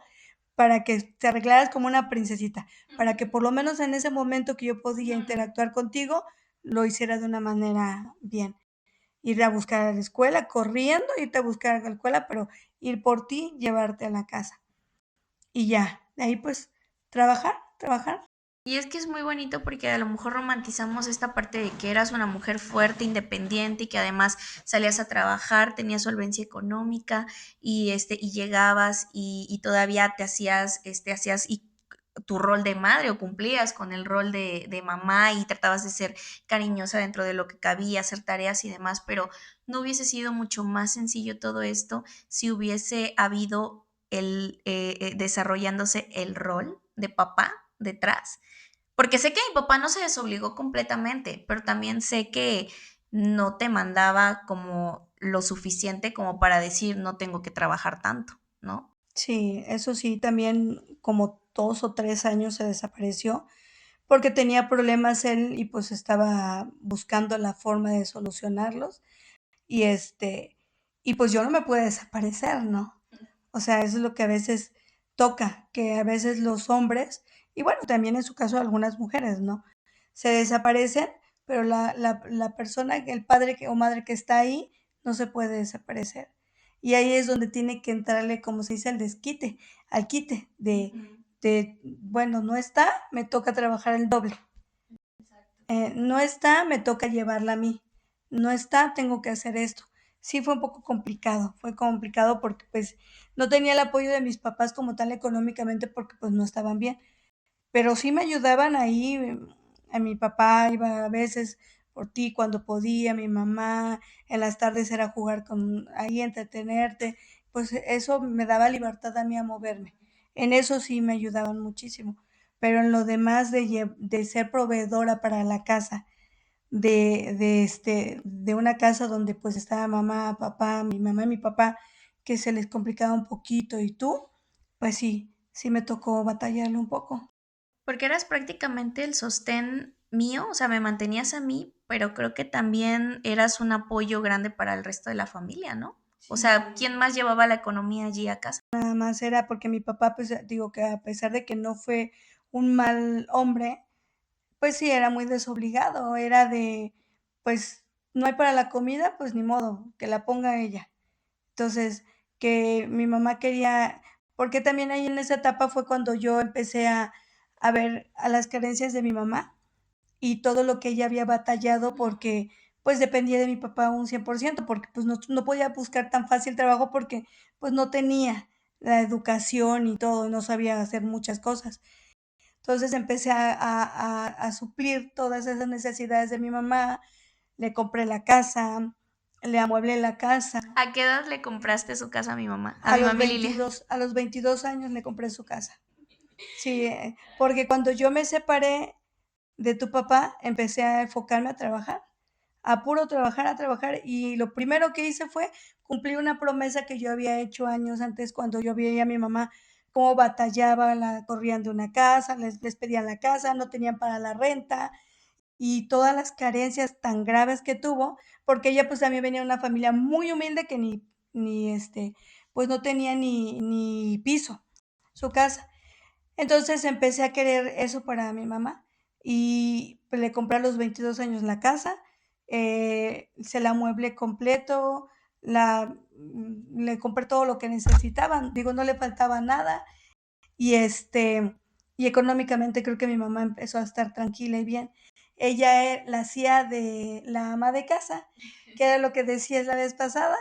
para que te arreglaras como una princesita, para que por lo menos en ese momento que yo podía interactuar contigo, lo hiciera de una manera bien. ir a buscar a la escuela, corriendo, irte a buscar a la escuela, pero ir por ti, llevarte a la casa. Y ya, de ahí pues trabajar, trabajar. Y es que es muy bonito porque a lo mejor romantizamos esta parte de que eras una mujer fuerte, independiente y que además salías a trabajar, tenías solvencia económica y llegabas y todavía hacías y tu rol de madre o cumplías con el rol de mamá y tratabas de ser cariñosa dentro de lo que cabía, hacer tareas y demás, pero no hubiese sido mucho más sencillo todo esto si hubiese habido desarrollándose el rol de papá detrás, porque sé que mi papá no se desobligó completamente, pero también sé que no te mandaba como lo suficiente como para decir no tengo que trabajar tanto, ¿no? Sí, eso sí, también como 2 o 3 años se desapareció porque tenía problemas él y pues estaba buscando la forma de solucionarlos y y pues yo no me pude desaparecer, ¿no? O sea, eso es lo que a veces toca, que a veces los hombres, y bueno, también en su caso algunas mujeres, ¿no? Se desaparecen, pero la persona, el padre o madre que está ahí, no se puede desaparecer. Y ahí es donde tiene que entrarle, como se dice, al desquite, al quite, bueno, no está, me toca trabajar el doble. No está, me toca llevarla a mí. No está, tengo que hacer esto. Sí fue un poco complicado, fue complicado porque pues no tenía el apoyo de mis papás como tal económicamente porque pues no estaban bien, pero sí me ayudaban ahí, a mi papá iba a veces por ti cuando podía, mi mamá, en las tardes era jugar con ahí, entretenerte, pues eso me daba libertad a mí a moverme. En eso sí me ayudaban muchísimo, pero en lo demás de ser proveedora para la casa, de una casa donde pues estaba mamá, papá, mi mamá y mi papá, que se les complicaba un poquito y tú, pues sí, sí me tocó batallarle un poco. Porque eras prácticamente el sostén mío, o sea, me mantenías a mí, pero creo que también eras un apoyo grande para el resto de la familia, ¿no? O sea, Sí, ¿quién más llevaba la economía allí a casa? nada más era porque mi papá, pues digo que a pesar de que no fue un mal hombre, pues sí, era muy desobligado, era de, pues no hay para la comida, pues ni modo, que la ponga ella. Entonces, que mi mamá quería, porque también ahí en esa etapa fue cuando yo empecé a ver a las carencias de mi mamá y todo lo que ella había batallado porque pues dependía de mi papá un 100% porque pues no podía buscar tan fácil trabajo porque pues no tenía la educación y todo, no sabía hacer muchas cosas. Entonces empecé a suplir todas esas necesidades de mi mamá, le compré la casa, le amueblé la casa. ¿A qué edad le compraste su casa a mi mamá? A A mi los mami Lilia. 22, a los 22 años le compré su casa. Sí, porque cuando yo me separé de tu papá, empecé a enfocarme a trabajar, a puro trabajar, a trabajar. Y lo primero que hice fue cumplir una promesa que yo había hecho años antes cuando yo veía a mi mamá cómo batallaba, la corrían de una casa, les pedían la casa, no tenían para la renta y todas las carencias tan graves que tuvo, porque ella pues también venía de una familia muy humilde que pues no tenía ni piso, su casa. Entonces empecé a querer eso para mi mamá y pues, le compré a los 22 años la casa, se la amueblé completo, le compré todo lo que necesitaban, digo, no le faltaba nada y y económicamente creo que mi mamá empezó a estar tranquila y bien. Ella la hacía de la ama de casa, que era lo que decías la vez pasada,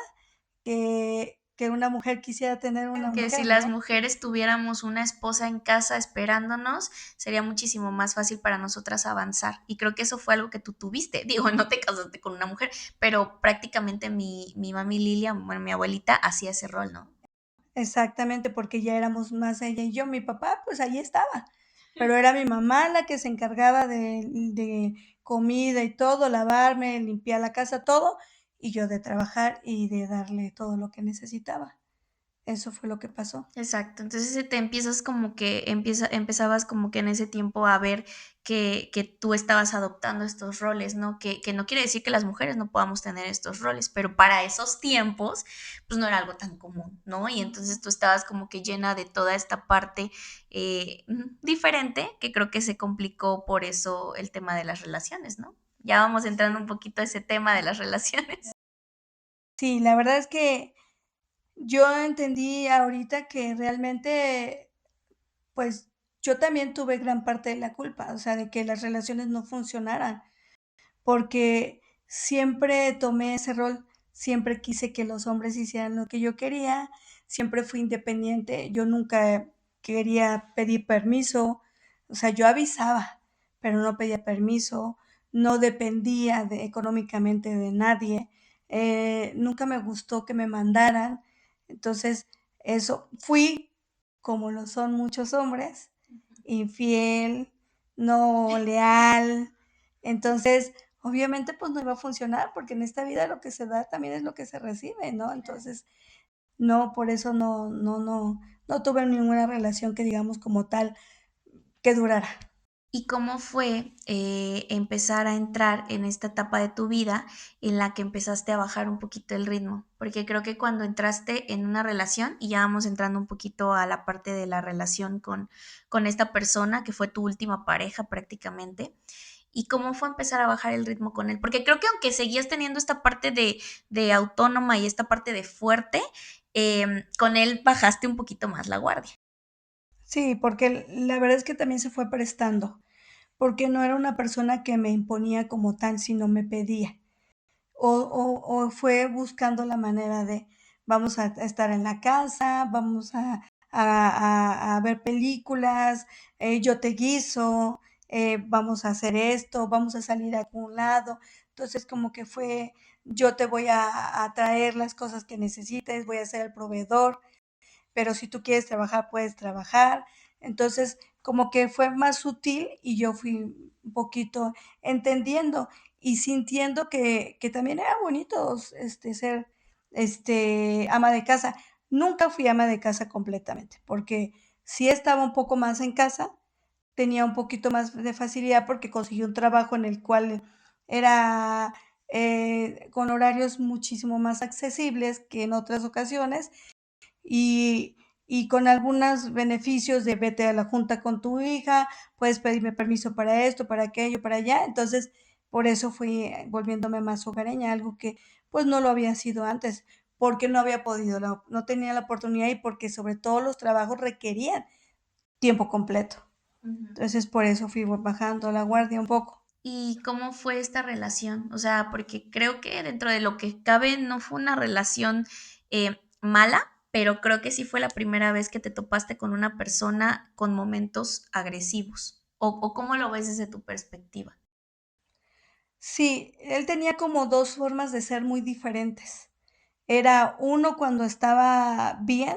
que una mujer quisiera tener una Que si mujer, las ¿no? mujeres tuviéramos una esposa en casa esperándonos, sería muchísimo más fácil para nosotras avanzar. Y creo que eso fue algo que tú tuviste. Digo, no te casaste con una mujer, pero prácticamente mi mami Lilia, bueno, mi abuelita, hacía ese rol, ¿no? Exactamente, porque ya éramos más ella y yo. Mi papá, pues ahí estaba, pero era mi mamá la que se encargaba de comida y todo, lavarme, limpiar la casa, todo, y yo de trabajar y de darle todo lo que necesitaba. Eso fue lo que pasó. Exacto, entonces te empiezas como que empezabas como que en ese tiempo a ver que tú estabas adoptando estos roles, ¿no? Que no quiere decir que las mujeres no podamos tener estos roles, pero para esos tiempos, pues no era algo tan común, ¿no? Y entonces tú estabas como que llena de toda esta parte diferente, que creo que se complicó por eso el tema de las relaciones, ¿no? Ya vamos entrando un poquito a ese tema de las relaciones. Sí, la verdad es que yo entendí ahorita que realmente, pues, yo también tuve gran parte de la culpa, o sea, de que las relaciones no funcionaran. Porque siempre tomé ese rol, siempre quise que los hombres hicieran lo que yo quería, siempre fui independiente, yo nunca quería pedir permiso, o sea, yo avisaba, pero no pedía permiso, no dependía económicamente de nadie, nunca me gustó que me mandaran, entonces eso fui, como lo son muchos hombres, infiel, no leal, entonces obviamente, pues, no iba a funcionar, porque en esta vida lo que se da también es lo que se recibe, ¿no? Entonces, no, por eso no tuve ninguna relación que digamos como tal que durara. ¿Y cómo fue empezar a entrar en esta etapa de tu vida en la que empezaste a bajar un poquito el ritmo? Porque creo que cuando entraste en una relación, y ya vamos entrando un poquito a la parte de la relación con esta persona que fue tu última pareja prácticamente, ¿y cómo fue empezar a bajar el ritmo con él? Porque creo que aunque seguías teniendo esta parte de autónoma y esta parte de fuerte, con él bajaste un poquito más la guardia. Sí, porque la verdad es que también se fue prestando, porque no era una persona que me imponía como tal, sino me pedía. O fue buscando la manera de vamos a estar en la casa, vamos a ver películas, yo te guiso, vamos a hacer esto, vamos a salir a algún lado. Entonces, como que fue, yo te voy a traer las cosas que necesites, voy a ser el proveedor, pero si tú quieres trabajar, puedes trabajar. Entonces, como que fue más sutil y yo fui un poquito entendiendo y sintiendo que también era bonito, ser, ama de casa. Nunca fui ama de casa completamente, porque sí estaba un poco más en casa, tenía un poquito más de facilidad porque conseguí un trabajo en el cual era, con horarios muchísimo más accesibles que en otras ocasiones, y con algunos beneficios de vete a la junta con tu hija, puedes pedirme permiso para esto, para aquello, para allá. Entonces, por eso fui volviéndome más hogareña, algo que, pues, no lo había sido antes, porque no había podido, no tenía la oportunidad y porque sobre todo los trabajos requerían tiempo completo. Entonces, por eso fui bajando la guardia un poco. ¿Y cómo fue esta relación? O sea, porque creo que dentro de lo que cabe no fue una relación mala, pero creo que sí fue la primera vez que te topaste con una persona con momentos agresivos. O cómo lo ves desde tu perspectiva? Sí, él tenía como 2 formas de ser muy diferentes. Era uno cuando estaba bien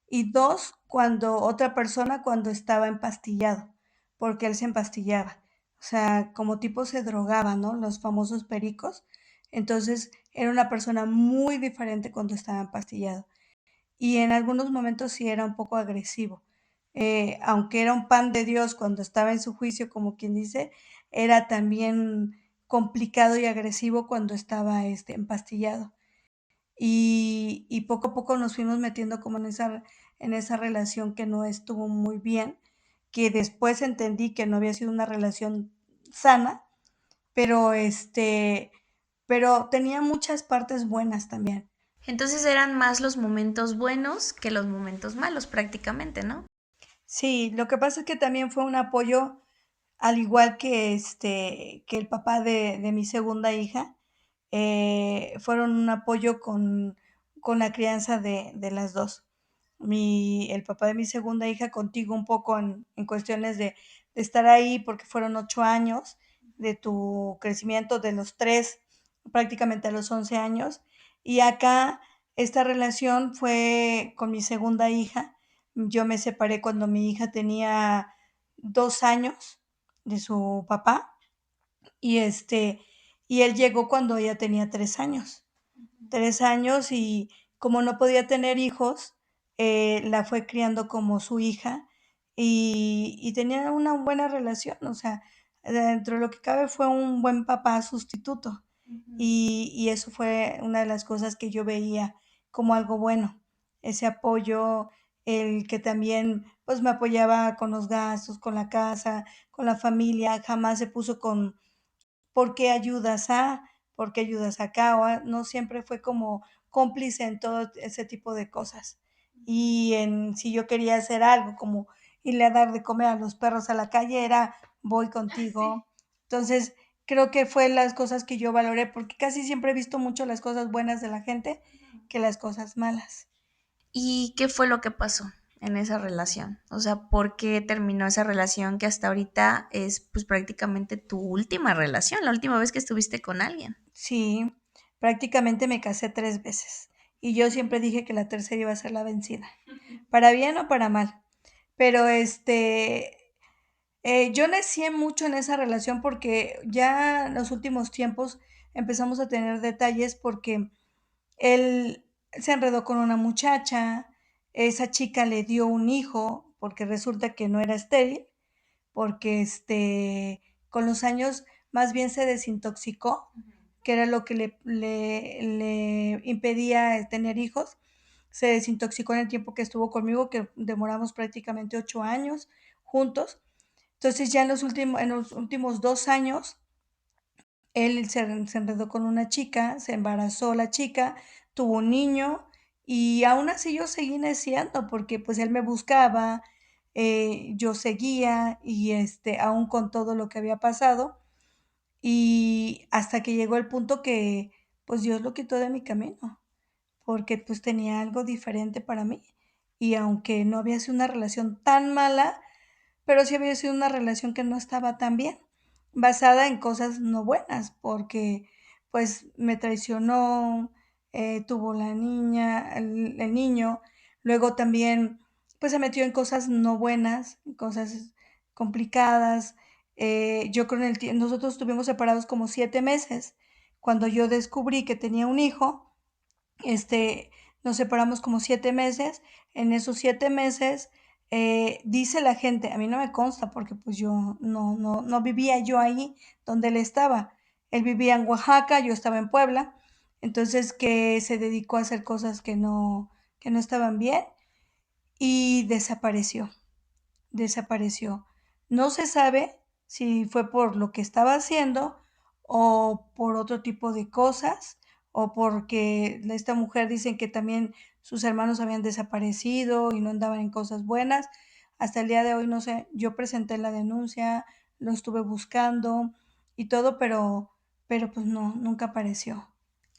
y 2 cuando otra persona cuando estaba empastillado, porque él se empastillaba. O sea, como tipo se drogaba, ¿no? Los famosos pericos. Entonces, era una persona muy diferente cuando estaba empastillado. Y en algunos momentos sí era un poco agresivo. Aunque era un pan de Dios cuando estaba en su juicio, como quien dice, era también complicado y agresivo cuando estaba, empastillado. Y poco a poco nos fuimos metiendo como en esa relación que no estuvo muy bien, que después entendí que no había sido una relación sana, pero, pero tenía muchas partes buenas también. Entonces eran más los momentos buenos que los momentos malos prácticamente, ¿no? Sí, lo que pasa es que también fue un apoyo, al igual que, que el papá de mi segunda hija, fueron un apoyo con la crianza de las 2. El papá de mi segunda hija contigo un poco en cuestiones de estar ahí, porque fueron 8 años de tu crecimiento de los 3 prácticamente a los 11 años. Y acá esta relación fue con mi segunda hija. Yo me separé cuando mi hija tenía 2 años de su papá y, y él llegó cuando ella tenía 3 años. 3 años y como no podía tener hijos, la fue criando como su hija y tenían una buena relación, o sea, dentro de lo que cabe fue un buen papá sustituto Ujú. y eso fue una de las cosas que yo veía como algo bueno, ese apoyo, el que también, pues, me apoyaba con los gastos, con la casa, con la familia, jamás se puso con ¿por qué ayudas a? ¿por qué ayudas acá? No siempre fue como cómplice en todo ese tipo de cosas. Y si yo quería hacer algo como irle a dar de comer a los perros a la calle, era voy contigo. Entonces, creo que fue las cosas que yo valoré, porque casi siempre he visto mucho las cosas buenas de la gente que las cosas malas. ¿Y qué fue lo que pasó en esa relación? O sea, ¿por qué terminó esa relación que hasta ahorita es pues prácticamente tu última relación, la última vez que estuviste con alguien? Sí, prácticamente me casé 3 veces, y yo siempre dije que la tercera iba a ser la vencida, para bien o para mal. Pero, yo necié mucho en esa relación porque ya en los últimos tiempos empezamos a tener detalles porque él se enredó con una muchacha, esa chica le dio un hijo, porque resulta que no era estéril, porque, con los años más bien se desintoxicó, que era lo que le impedía tener hijos. Se desintoxicó en el tiempo que estuvo conmigo, que demoramos prácticamente 8 años juntos. Entonces, ya en los últimos 2 años, él se enredó con una chica, se embarazó la chica, tuvo un niño, y aún así yo seguí neciando porque, pues, él me buscaba, yo seguía y, aún con todo lo que había pasado, y hasta que llegó el punto que, pues, Dios lo quitó de mi camino, porque, pues, tenía algo diferente para mí. Y aunque no había sido una relación tan mala, pero sí había sido una relación que no estaba tan bien, basada en cosas no buenas, porque, pues, me traicionó, tuvo la niña, el niño, luego también, pues, se metió en cosas no buenas, en cosas complicadas. Yo con el tie Nosotros estuvimos separados como 7 meses. Cuando yo descubrí que tenía un hijo, este, nos separamos como 7 meses. En esos 7 meses, dice la gente, a mí no me consta porque pues yo no vivía yo ahí donde él estaba. Él vivía en Oaxaca, yo estaba en Puebla, entonces que se dedicó a hacer cosas que no estaban bien y desapareció. No se sabe si fue por lo que estaba haciendo o por otro tipo de cosas o porque esta mujer dicen que también sus hermanos habían desaparecido y no andaban en cosas buenas. Hasta el día de hoy no sé, yo presenté la denuncia, lo estuve buscando y todo, pero pues no, nunca apareció.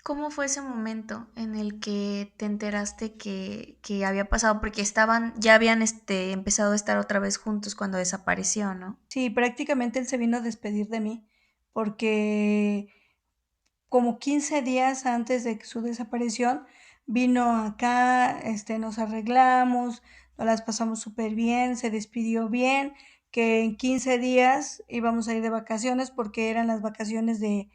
¿Cómo fue ese momento en el que te enteraste que había pasado? Porque estaban, ya habían empezado a estar otra vez juntos cuando desapareció, ¿no? Sí, prácticamente él se vino a despedir de mí porque como 15 días antes de su desaparición, vino acá, nos arreglamos, nos las pasamos súper bien, se despidió bien, que en 15 días íbamos a ir de vacaciones porque eran las vacaciones del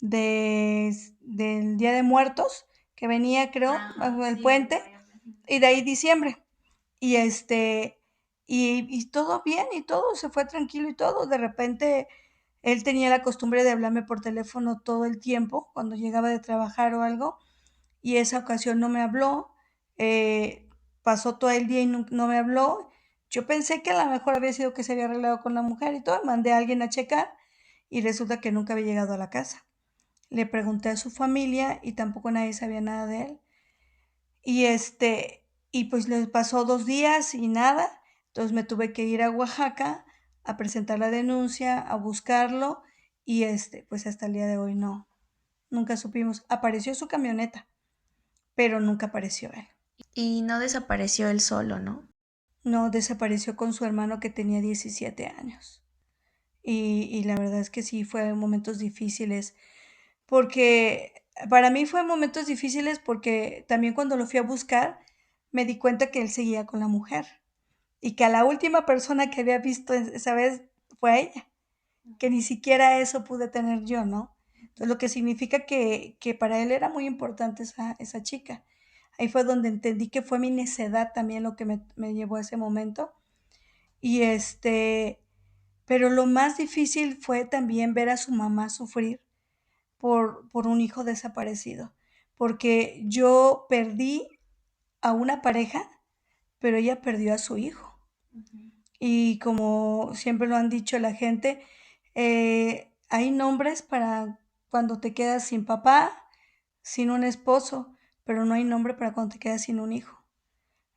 Día de Muertos, que venía, creo, Ajá, bajo el sí, el puente, noviembre. y de ahí diciembre. Y y todo bien, y todo se fue tranquilo y todo. De repente él tenía la costumbre de hablarme por teléfono todo el tiempo, cuando llegaba de trabajar o algo, y esa ocasión no me habló. Pasó todo el día y no me habló. Yo pensé que a lo mejor había sido que se había arreglado con la mujer y todo. Mandé a alguien a checar y resulta que nunca había llegado a la casa. Le pregunté a su familia y tampoco nadie sabía nada de él. Y y pues les pasó 2 días y nada. Entonces me tuve que ir a Oaxaca a presentar la denuncia, a buscarlo y pues hasta el día de hoy no, nunca supimos. Apareció su camioneta, pero nunca apareció él. Y no desapareció él solo, ¿no? No, desapareció con su hermano que tenía 17 años. Y la verdad es que sí, fue momentos difíciles, porque para mí fue momentos difíciles porque también cuando lo fui a buscar me di cuenta que él seguía con la mujer y que a la última persona que había visto esa vez fue a ella, que ni siquiera eso pude tener yo, ¿no? Entonces, lo que significa que para él era muy importante esa chica. Ahí fue donde entendí que fue mi necedad también lo que me llevó a ese momento. Y pero lo más difícil fue también ver a su mamá sufrir por un hijo desaparecido, porque yo perdí a una pareja, pero ella perdió a su hijo. Y como siempre lo han dicho la gente, hay nombres para cuando te quedas sin papá, sin un esposo, pero no hay nombre para cuando te quedas sin un hijo.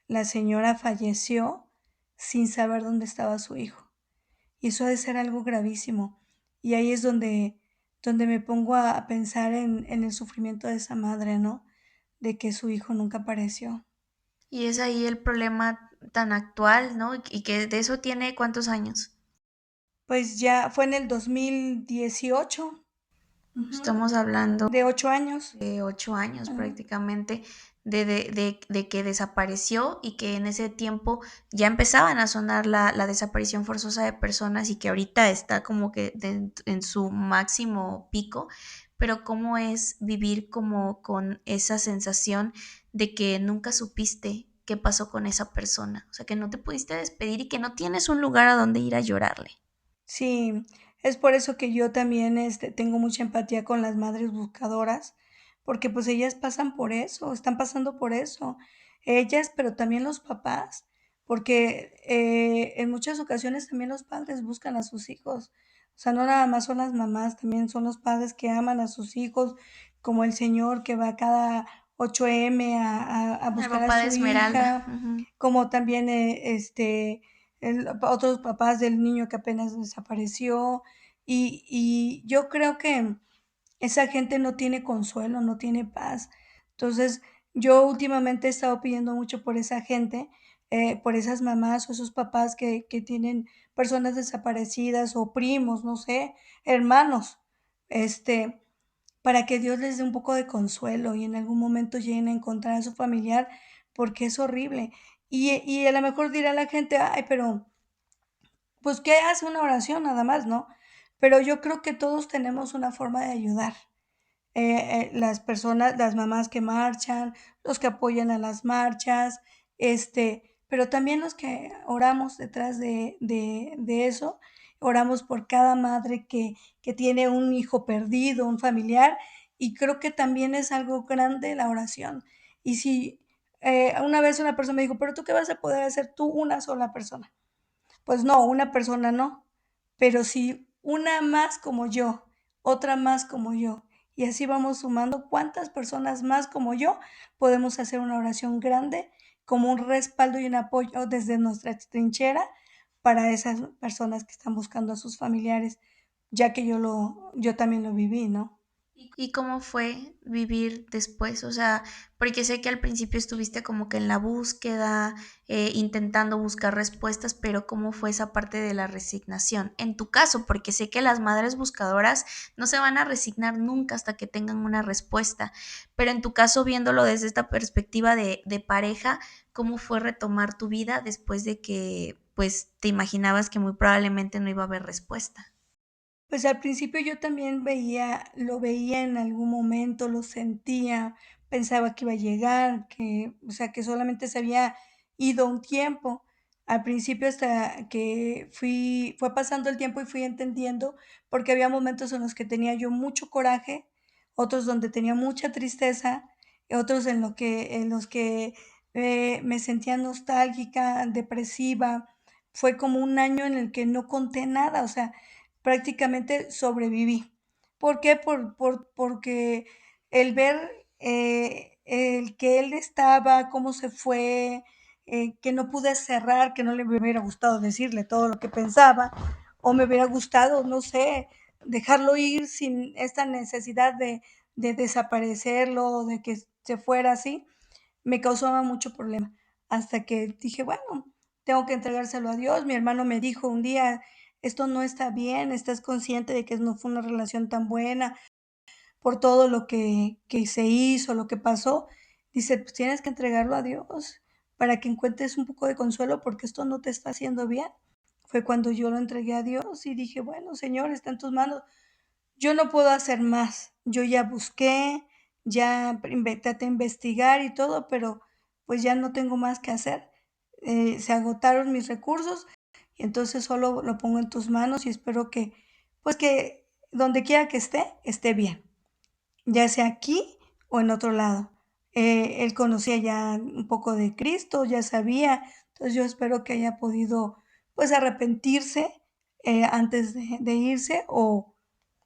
La señora falleció sin saber dónde estaba su hijo. Y eso ha de ser algo gravísimo. Y ahí es donde me pongo a pensar en el sufrimiento de esa madre, ¿no? De que su hijo nunca apareció. Y es ahí el problema tan actual, ¿no? Y que de eso tiene cuántos años. Pues ya fue en el 2018, Estamos hablando de 8 años. de 8 años Ajá. prácticamente de que desapareció y que en ese tiempo ya empezaban a sonar la desaparición forzosa de personas y que ahorita está como que en su máximo pico, pero cómo es vivir como con esa sensación de que nunca supiste qué pasó con esa persona, o sea, que no te pudiste despedir y que no tienes un lugar a donde ir a llorarle. Sí, es por eso que yo también, tengo mucha empatía con las madres buscadoras, porque, pues, ellas pasan por eso, están pasando por eso. Ellas, pero también los papás, porque, en muchas ocasiones también los padres buscan a sus hijos. O sea, no nada más son las mamás, también son los padres que aman a sus hijos, como el señor que va cada 8M a El buscar a papá de su Esmeralda. hija, Ujú. como también, otros papás del niño que apenas desapareció. Y yo creo que esa gente no tiene consuelo, no tiene paz. Entonces, yo últimamente he estado pidiendo mucho por esa gente, por esas mamás o esos papás que tienen personas desaparecidas o primos, no sé, hermanos, este, para que Dios les dé un poco de consuelo y en algún momento lleguen a encontrar a su familiar, porque es horrible. Y a lo mejor dirá la gente: "Ay, pero pues, ¿qué hace una oración?", nada más, ¿no? Pero yo creo que todos tenemos una forma de ayudar. Las personas, las mamás que marchan, los que apoyan a las marchas, pero también los que oramos detrás de eso, oramos por cada madre que tiene un hijo perdido, un familiar, y creo que también es algo grande la oración. Y si, una vez una persona me dijo: "¿Pero tú qué vas a poder hacer tú, una sola persona?". Pues no, una persona no, pero sí una más como yo, otra más como yo, y así vamos sumando cuántas personas más como yo podemos hacer una oración grande como un respaldo y un apoyo desde nuestra trinchera para esas personas que están buscando a sus familiares, ya que yo también lo viví, ¿no? ¿Y cómo fue vivir después? O sea, porque sé que al principio estuviste como que en la búsqueda, intentando buscar respuestas, pero ¿cómo fue esa parte de la resignación? En tu caso, porque sé que las madres buscadoras no se van a resignar nunca hasta que tengan una respuesta, pero en tu caso, viéndolo desde esta perspectiva de pareja, ¿cómo fue retomar tu vida después de que pues te imaginabas que muy probablemente no iba a haber respuesta? Pues al principio yo también lo veía en algún momento, lo sentía, pensaba que iba a llegar, o sea, que solamente se había ido un tiempo. Al principio hasta que fue pasando el tiempo y fui entendiendo, porque había momentos en los que tenía yo mucho coraje, otros donde tenía mucha tristeza, otros en los que me sentía nostálgica, depresiva. Fue como un año en el que no conté nada, o sea, prácticamente sobreviví. ¿Por qué? Porque el ver, el que él estaba, cómo se fue, que no pude cerrar, que no le me hubiera gustado decirle todo lo que pensaba, o me hubiera gustado, no sé, dejarlo ir sin esta necesidad de desaparecerlo, de que se fuera así, me causaba mucho problema. Hasta que dije, bueno, tengo que entregárselo a Dios. Mi hermano me dijo un día, esto no está bien, estás consciente de que no fue una relación tan buena por todo lo que se hizo, lo que pasó. Dice, pues tienes que entregarlo a Dios para que encuentres un poco de consuelo porque esto no te está haciendo bien. Fue cuando yo lo entregué a Dios y dije, bueno, Señor, está en tus manos. Yo no puedo hacer más. Yo ya busqué, ya traté de investigar y todo, pero pues ya no tengo más que hacer. Se agotaron mis recursos y entonces solo lo pongo en tus manos y espero que, pues que donde quiera que esté bien, ya sea aquí o en otro lado. Él conocía ya un poco de Cristo, ya sabía, entonces yo espero que haya podido pues arrepentirse antes de irse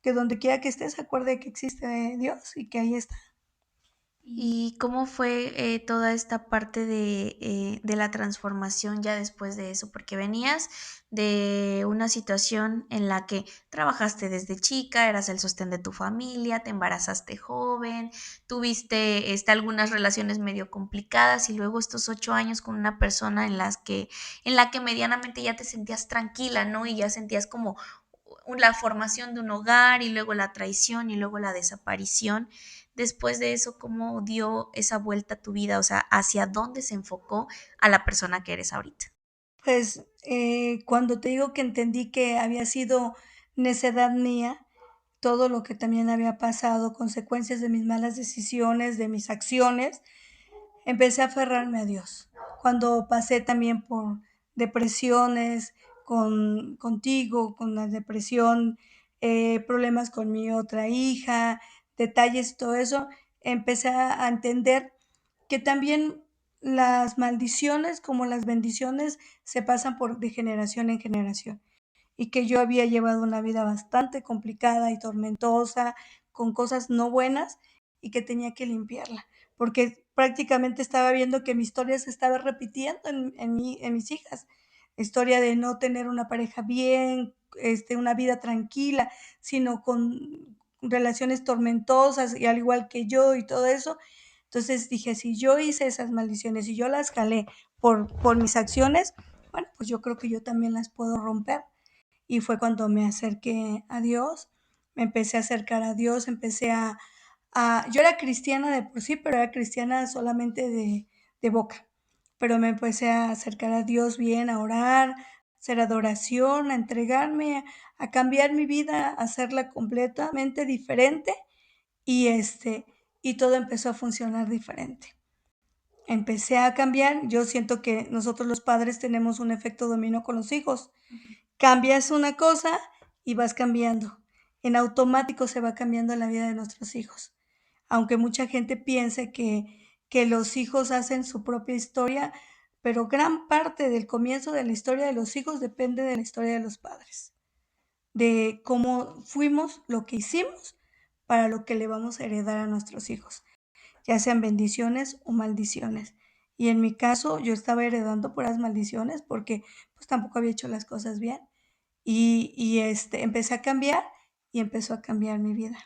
que donde quiera que estés, acuerde que existe Dios y que ahí está. ¿Y cómo fue toda esta parte de la transformación ya después de eso? Porque venías de una situación en la que trabajaste desde chica, eras el sostén de tu familia, te embarazaste joven, tuviste algunas relaciones medio complicadas y luego estos 8 años con una persona en la que medianamente ya te sentías tranquila, ¿no? Y ya sentías como la formación de un hogar y luego la traición y luego la desaparición. Después de eso, ¿cómo dio esa vuelta a tu vida? O sea, ¿hacia dónde se enfocó a la persona que eres ahorita? Pues, cuando te digo que entendí que había sido necedad mía, todo lo que también había pasado, consecuencias de mis malas decisiones, de mis acciones, empecé a aferrarme a Dios. Cuando pasé también por depresiones contigo, con la depresión, problemas con mi otra hija, detalles, todo eso, empecé a entender que también las maldiciones como las bendiciones se pasan por de generación en generación y que yo había llevado una vida bastante complicada y tormentosa, con cosas no buenas y que tenía que limpiarla, porque prácticamente estaba viendo que mi historia se estaba repitiendo en mis hijas. Historia de no tener una pareja bien, una vida tranquila, sino con relaciones tormentosas y al igual que yo y todo eso. Entonces dije, si yo hice esas maldiciones y yo las jalé por mis acciones, bueno, pues yo creo que yo también las puedo romper. Y fue cuando me acerqué a Dios, me empecé a acercar a Dios, yo era cristiana de por sí, pero era cristiana solamente de boca, pero me empecé a acercar a Dios bien, a orar, a hacer adoración, a entregarme, a cambiar mi vida, a hacerla completamente diferente y y todo empezó a funcionar diferente. Empecé a cambiar, yo siento que nosotros los padres tenemos un efecto dominó con los hijos. Cambias una cosa y vas cambiando. En automático se va cambiando la vida de nuestros hijos. Aunque mucha gente piense que los hijos hacen su propia historia, pero gran parte del comienzo de la historia de los hijos depende de la historia de los padres, de cómo fuimos, lo que hicimos, para lo que le vamos a heredar a nuestros hijos, ya sean bendiciones o maldiciones. Y en mi caso, yo estaba heredando puras maldiciones porque pues tampoco había hecho las cosas bien. Empecé a cambiar y empezó a cambiar mi vida.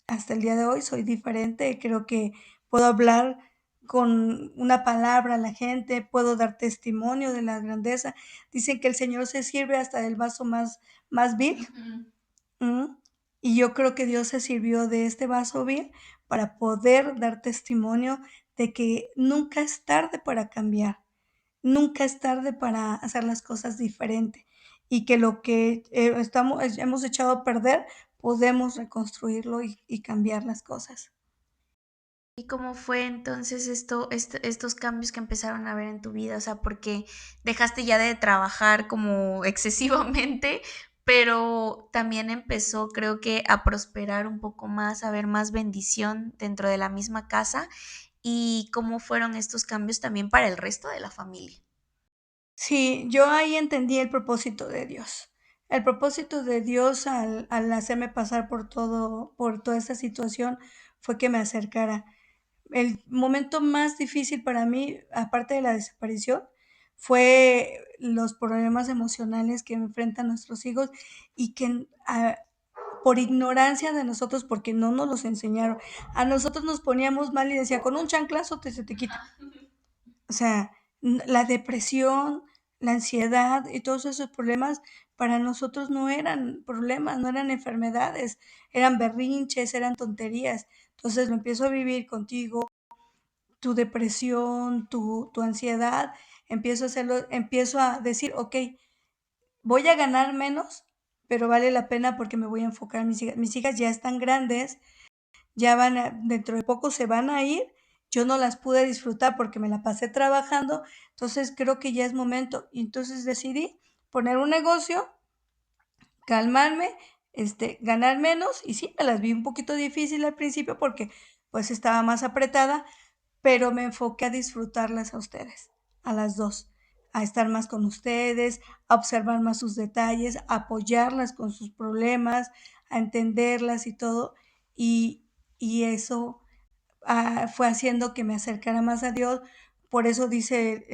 Hasta el día de hoy soy diferente, creo que puedo hablar con una palabra a la gente, puedo dar testimonio de la grandeza. Dicen que el Señor se sirve hasta del vaso más vil. ¿Mm? Y yo creo que Dios se sirvió de este vaso vil para poder dar testimonio de que nunca es tarde para cambiar. Nunca es tarde para hacer las cosas diferente y que lo que hemos echado a perder, podemos reconstruirlo y cambiar las cosas. ¿Y cómo fue entonces estos cambios que empezaron a ver en tu vida? O sea, porque dejaste ya de trabajar como excesivamente, pero también empezó, creo que, a prosperar un poco más, a ver más bendición dentro de la misma casa. ¿Y cómo fueron estos cambios también para el resto de la familia? Sí, yo ahí entendí el propósito de Dios. El propósito de Dios al hacerme pasar por toda esta situación, fue que me acercara. El momento más difícil para mí, aparte de la desaparición, fue los problemas emocionales que enfrentan nuestros hijos y que por ignorancia de nosotros, porque no nos los enseñaron, a nosotros nos poníamos mal y decía, con un chanclazo se te quita. O sea, la depresión, la ansiedad y todos esos problemas para nosotros no eran problemas, no eran enfermedades, eran berrinches, eran tonterías. Entonces lo empiezo a vivir contigo, tu depresión, tu ansiedad, empiezo a decir, ok, voy a ganar menos, pero vale la pena porque me voy a enfocar en mis hijas. Mis hijas ya están grandes, dentro de poco se van a ir. Yo no las pude disfrutar porque me la pasé trabajando, entonces creo que ya es momento. Y entonces decidí poner un negocio, calmarme, ganar menos, y sí, me las vi un poquito difícil al principio porque pues estaba más apretada, pero me enfoqué a disfrutarlas a ustedes, a las dos, a estar más con ustedes, a observar más sus detalles, a apoyarlas con sus problemas, a entenderlas y todo, y, y eso fue haciendo que me acercara más a Dios. Por eso dice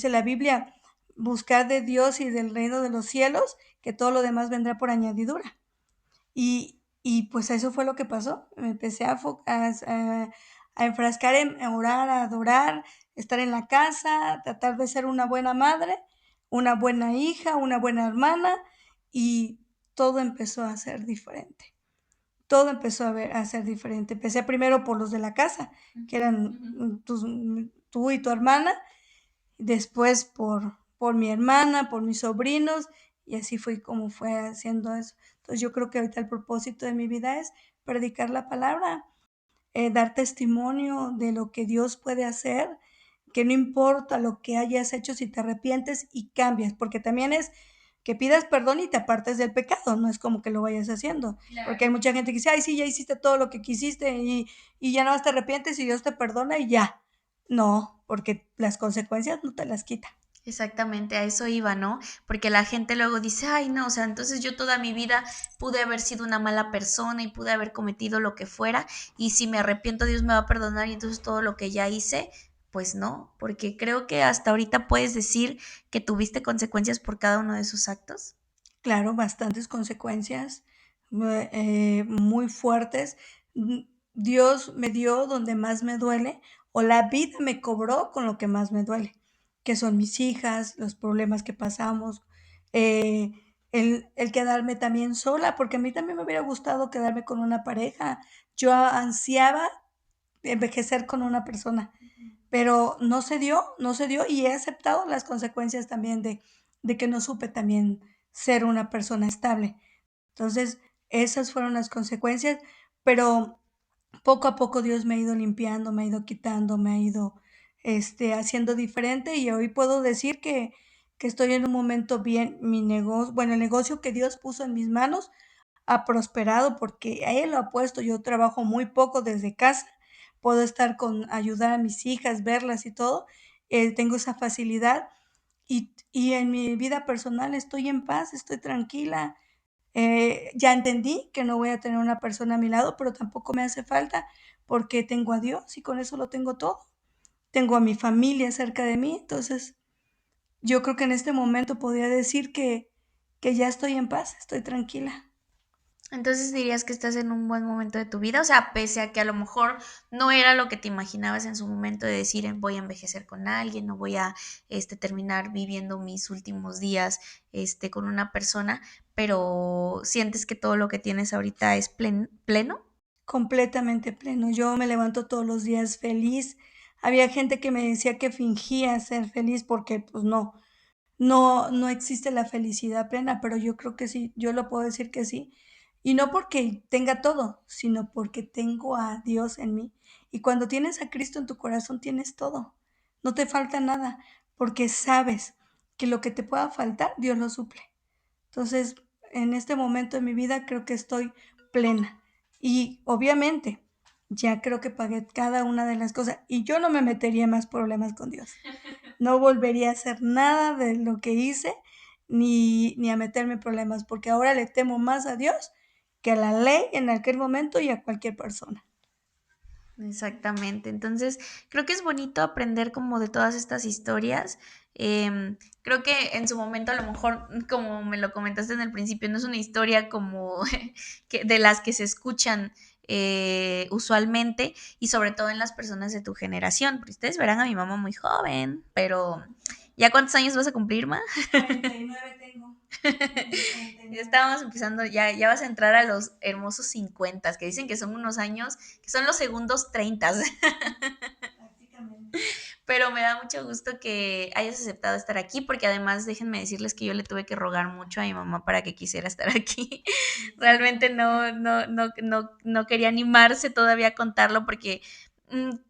la Biblia, buscar de Dios y del reino de los cielos, que todo lo demás vendrá por añadidura. Y pues eso fue lo que pasó. Me empecé a enfrascar en orar, a adorar, estar en la casa, tratar de ser una buena madre, una buena hija, una buena hermana, y todo empezó a ser diferente. Todo empezó a ser diferente. Empecé primero por los de la casa, que eran tú y tu hermana, después por mi hermana, por mis sobrinos, y así fue como fue haciendo eso. Entonces yo creo que ahorita el propósito de mi vida es predicar la palabra, dar testimonio de lo que Dios puede hacer, que no importa lo que hayas hecho, si te arrepientes y cambias, porque también es que pidas perdón y te apartes del pecado, no es como que lo vayas haciendo, porque hay mucha gente que dice, ay, sí, ya hiciste todo lo que quisiste y ya no te arrepientes y Dios te perdona y ya. No, porque las consecuencias no te las quita. Exactamente, a eso iba, ¿no? Porque la gente luego dice, ay, no, o sea, entonces yo toda mi vida pude haber sido una mala persona y pude haber cometido lo que fuera, y si me arrepiento, Dios me va a perdonar, y entonces todo lo que ya hice, pues no, porque creo que hasta ahorita puedes decir que tuviste consecuencias por cada uno de esos actos. Claro, bastantes consecuencias muy fuertes. Dios me dio donde más me duele, o la vida me cobró con lo que más me duele, que son mis hijas, los problemas que pasamos, eh, el quedarme también sola, porque a mí también me hubiera gustado quedarme con una pareja. Yo ansiaba envejecer con una persona, pero no se dio, no se dio, y he aceptado las consecuencias también de que no supe también ser una persona estable. Entonces, esas fueron las consecuencias, pero poco a poco Dios me ha ido limpiando, me ha ido quitando, me ha ido haciendo diferente, y hoy puedo decir que estoy en un momento bien. Mi negocio, bueno, el negocio que Dios puso en mis manos ha prosperado porque a Él lo ha puesto. Yo trabajo muy poco desde casa, puedo estar ayudar a mis hijas, verlas y todo. Tengo esa facilidad, y en mi vida personal estoy en paz, estoy tranquila. Ya entendí que no voy a tener una persona a mi lado, pero tampoco me hace falta porque tengo a Dios y con eso lo tengo todo. Tengo a mi familia cerca de mí, entonces yo creo que en este momento podría decir que ya estoy en paz, estoy tranquila. Entonces dirías que estás en un buen momento de tu vida, o sea, pese a que a lo mejor no era lo que te imaginabas en su momento de decir voy a envejecer con alguien o voy a terminar viviendo mis últimos días con una persona, pero sientes que todo lo que tienes ahorita es pleno. Completamente pleno. Yo me levanto todos los días feliz. Había gente que me decía que fingía ser feliz porque pues no existe la felicidad plena, pero yo creo que sí, yo lo puedo decir que sí. Y no porque tenga todo, sino porque tengo a Dios en mí. Y cuando tienes a Cristo en tu corazón, tienes todo. No te falta nada, porque sabes que lo que te pueda faltar, Dios lo suple. Entonces, en este momento de mi vida creo que estoy plena. Y obviamente, ya creo que pagué cada una de las cosas y yo no me metería en más problemas con Dios. No volvería a hacer nada de lo que hice, ni a meterme en problemas, porque ahora le temo más a Dios que a la ley en aquel momento y a cualquier persona. Exactamente. Entonces, creo que es bonito aprender como de todas estas historias. Creo que en su momento, a lo mejor, como me lo comentaste en el principio, no es una historia como de las que se escuchan usualmente, y sobre todo en las personas de tu generación. Porque ustedes verán a mi mamá muy joven, pero ¿ya cuántos años vas a cumplir, ma? 49 tengo. Ya 49. estábamos empezando, ya vas a entrar a los hermosos 50, que dicen que son unos años, que son los segundos 30. Prácticamente. Pero me da mucho gusto que hayas aceptado estar aquí, porque además déjenme decirles que yo le tuve que rogar mucho a mi mamá para que quisiera estar aquí. Realmente no quería animarse todavía a contarlo, porque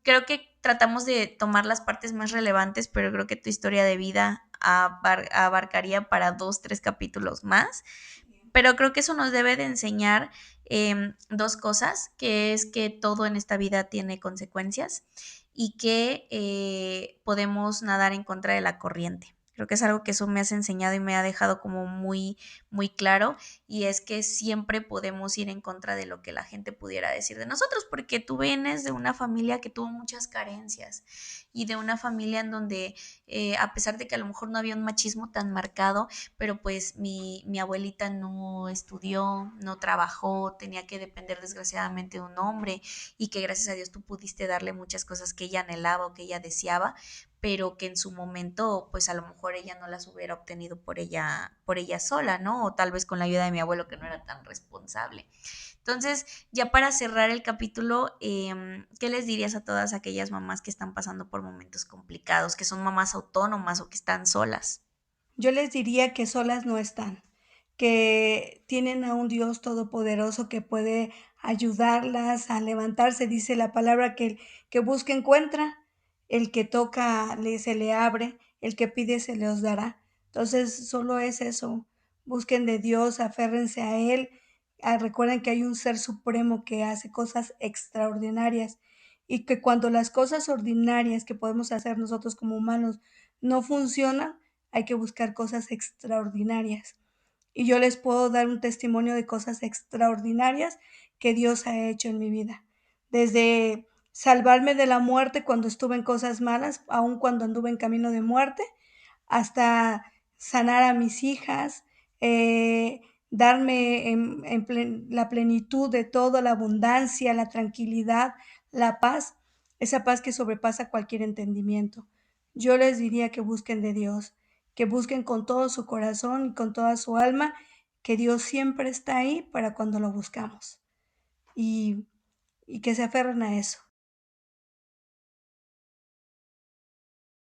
creo que tratamos de tomar las partes más relevantes, pero creo que tu historia de vida abarcaría para 2, 3 capítulos más. Pero creo que eso nos debe de enseñar dos cosas, que es que todo en esta vida tiene consecuencias y que podemos nadar en contra de la corriente. Creo que es algo que eso me has enseñado y me ha dejado como muy, muy claro, y es que siempre podemos ir en contra de lo que la gente pudiera decir de nosotros, porque tú vienes de una familia que tuvo muchas carencias y de una familia en donde, a pesar de que a lo mejor no había un machismo tan marcado, pero pues mi abuelita no estudió, no trabajó, tenía que depender desgraciadamente de un hombre, y que gracias a Dios tú pudiste darle muchas cosas que ella anhelaba o que ella deseaba, pero que en su momento, pues a lo mejor ella no las hubiera obtenido por ella sola, ¿no? O tal vez con la ayuda de mi abuelo que no era tan responsable. Entonces, ya para cerrar el capítulo, ¿qué les dirías a todas aquellas mamás que están pasando por momentos complicados, que son mamás autónomas o que están solas? Yo les diría que solas no están, que tienen a un Dios todopoderoso que puede ayudarlas a levantarse. Dice la palabra que el que busca encuentra, el que toca se le abre, el que pide se le os dará. Entonces, solo es eso. Busquen de Dios, aférrense a Él. Recuerden que hay un ser supremo que hace cosas extraordinarias y que cuando las cosas ordinarias que podemos hacer nosotros como humanos no funcionan, hay que buscar cosas extraordinarias. Y yo les puedo dar un testimonio de cosas extraordinarias que Dios ha hecho en mi vida. Desde salvarme de la muerte cuando estuve en cosas malas, aun cuando anduve en camino de muerte, hasta sanar a mis hijas, darme la plenitud de todo, la abundancia, la tranquilidad, la paz, esa paz que sobrepasa cualquier entendimiento. Yo les diría que busquen de Dios, que busquen con todo su corazón y con toda su alma, que Dios siempre está ahí para cuando lo buscamos y, y que se aferren a eso.